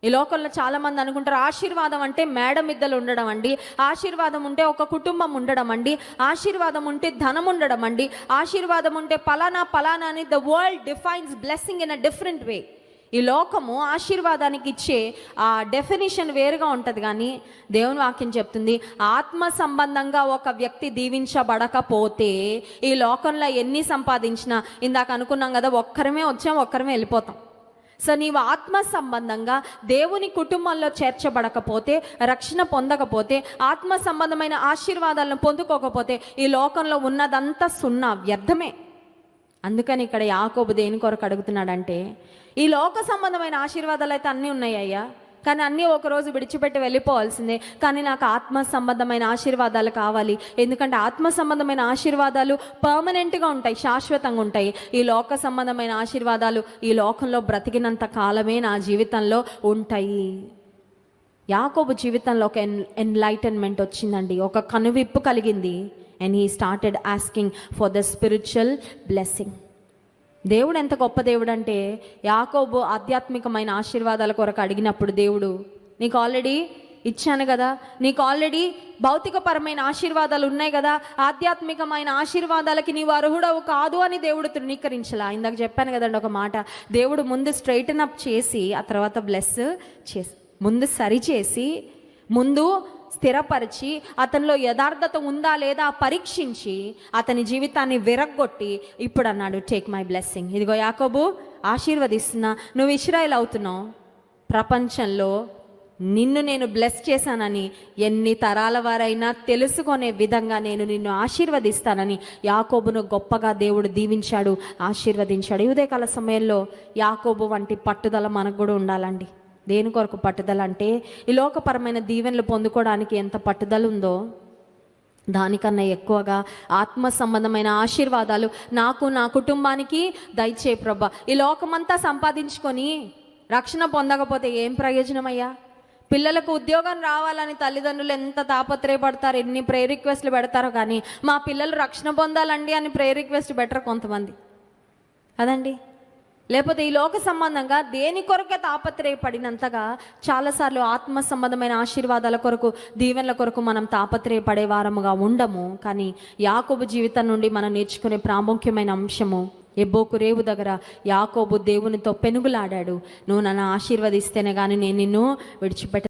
ఈ లోకంలో చాలామంది అనుకుంటారు ఆశీర్వాదం అంటే మేడ మిద్దలు ఉండడం అండి, ఆశీర్వాదం ఉంటే ఒక కుటుంబం ఉండడం అండి, ఆశీర్వాదం ఉంటే ధనం ఉండడం అండి, ఆశీర్వాదం ఉంటే పలానా పలానా అని. The world defines blessing in a different way. ఈ లోకము ఆశీర్వాదానికి ఇచ్చే ఆ డెఫినేషన్ వేరుగా ఉంటుంది. కానీ దేవుని వాక్యం చెప్తుంది ఆత్మ సంబంధంగా ఒక వ్యక్తి దీవించబడకపోతే ఈ లోకంలో ఎన్ని సంపాదించినా, ఇందాక అనుకున్నాం కదా, ఒక్కరమే వచ్చాం ఒక్కరమే వెళ్ళిపోతాం. సో నీవు ఆత్మ సంబంధంగా దేవుని కుటుంబంలో చేర్చబడకపోతే, రక్షణ పొందకపోతే, ఆత్మ సంబంధమైన ఆశీర్వాదాలను పొందుకోకపోతే ఈ లోకంలో ఉన్నదంతా సున్నా, వ్యర్థమే. అందుకని ఇక్కడ యాకోబు దేని కొరకు అడుగుతున్నాడంటే, ఈ లోక సంబంధమైన ఆశీర్వాదాలు అయితే అన్నీ ఉన్నాయ్యా, కానీ అన్నీ ఒకరోజు విడిచిపెట్టి వెళ్ళిపోవాల్సిందే. కానీ నాకు ఆత్మ సంబంధమైన ఆశీర్వాదాలు కావాలి. ఎందుకంటే ఆత్మ సంబంధమైన ఆశీర్వాదాలు పర్మనెంట్గా ఉంటాయి, శాశ్వతంగా ఉంటాయి. ఈ లోక సంబంధమైన ఆశీర్వాదాలు ఈ లోకంలో బ్రతికినంత కాలమే నా జీవితంలో ఉంటాయి. యాకోబు జీవితంలో ఒక ఎన్లైటన్మెంట్ వచ్చిందండి, ఒక కనువిప్పు కలిగింది. And he started asking for the spiritual blessing. దేవుడు ఎంత గొప్ప దేవుడు అంటే, యాకోబు ఆధ్యాత్మికమైన ఆశీర్వాదాల కొరకు అడిగినప్పుడు దేవుడు నీకు ఆల్రెడీ ఇచ్చాను కదా, నీకు ఆల్రెడీ భౌతికపరమైన ఆశీర్వాదాలు ఉన్నాయి కదా, ఆధ్యాత్మికమైన ఆశీర్వాదాలకి నీవు అర్హుడవు కాదు అని దేవుడు తృణీకరించలా. ఇందాక చెప్పాను కదండి ఒక మాట, దేవుడు ముందు స్ట్రైటన్ అప్ చేసి ఆ తర్వాత బ్లెస్ చేసి, ముందు సరిచేసి, ముందు స్థిరపరిచి, అతనిలో యథార్థత ఉందా లేదా పరీక్షించి, అతని జీవితాన్ని విరగ్గొట్టి ఇప్పుడు అన్నాడు, టేక్ మై బ్లెస్సింగ్. ఇదిగో యాకోబు ఆశీర్వదిస్తున్నా, నువ్వు ఇశ్రాయేల్ అవుతున్నావు, ప్రపంచంలో నిన్ను నేను బ్లెస్ చేశానని ఎన్ని తరాల వారైనా తెలుసుకునే విధంగా నేను నిన్ను ఆశీర్వదిస్తానని యాకోబును గొప్పగా దేవుడు దీవించాడు, ఆశీర్వదించాడు. ఈ ఉదయకాల సమయంలో యాకోబు వంటి పట్టుదల మనకు కూడా ఉండాలండి. దేని కొరకు పట్టుదల అంటే, ఈ లోకపరమైన దీవెనలు పొందుకోవడానికి ఎంత పట్టుదల ఉందో దానికన్నా ఎక్కువగా ఆత్మ సంబంధమైన ఆశీర్వాదాలు నాకు, నా కుటుంబానికి దయచే ప్రభా. ఈ లోకమంతా సంపాదించుకొని రక్షణ పొందకపోతే ఏం ప్రయోజనం అయ్యా? పిల్లలకు ఉద్యోగం రావాలని తల్లిదండ్రులు ఎంత తాపత్రయపడతారు, ఎన్ని ప్రేయర్ రిక్వెస్ట్లు పెడతారో, కానీ మా పిల్లలు రక్షణ పొందాలండి అని ప్రేయర్ రిక్వెస్ట్ బెటర్ కొంతమంది అదండి. లేకపోతే ఈ లోక సంబంధంగా దేని కొరకే తాపత్రయపడినంతగా చాలాసార్లు ఆత్మ సంబంధమైన ఆశీర్వాదాల కొరకు, దీవెనల కొరకు మనం తాపత్రయపడే వారముగా ఉండము. కానీ యాకోబు జీవితం నుండి మనం నేర్చుకునే ప్రాముఖ్యమైన అంశము, ఎబ్బోకు రేవు దగ్గర యాకోబు దేవునితో పెనుగులాడాడు, నువ్వు నన్ను ఆశీర్వదిస్తేనే కానీ నేను నిన్ను విడిచిపెట్ట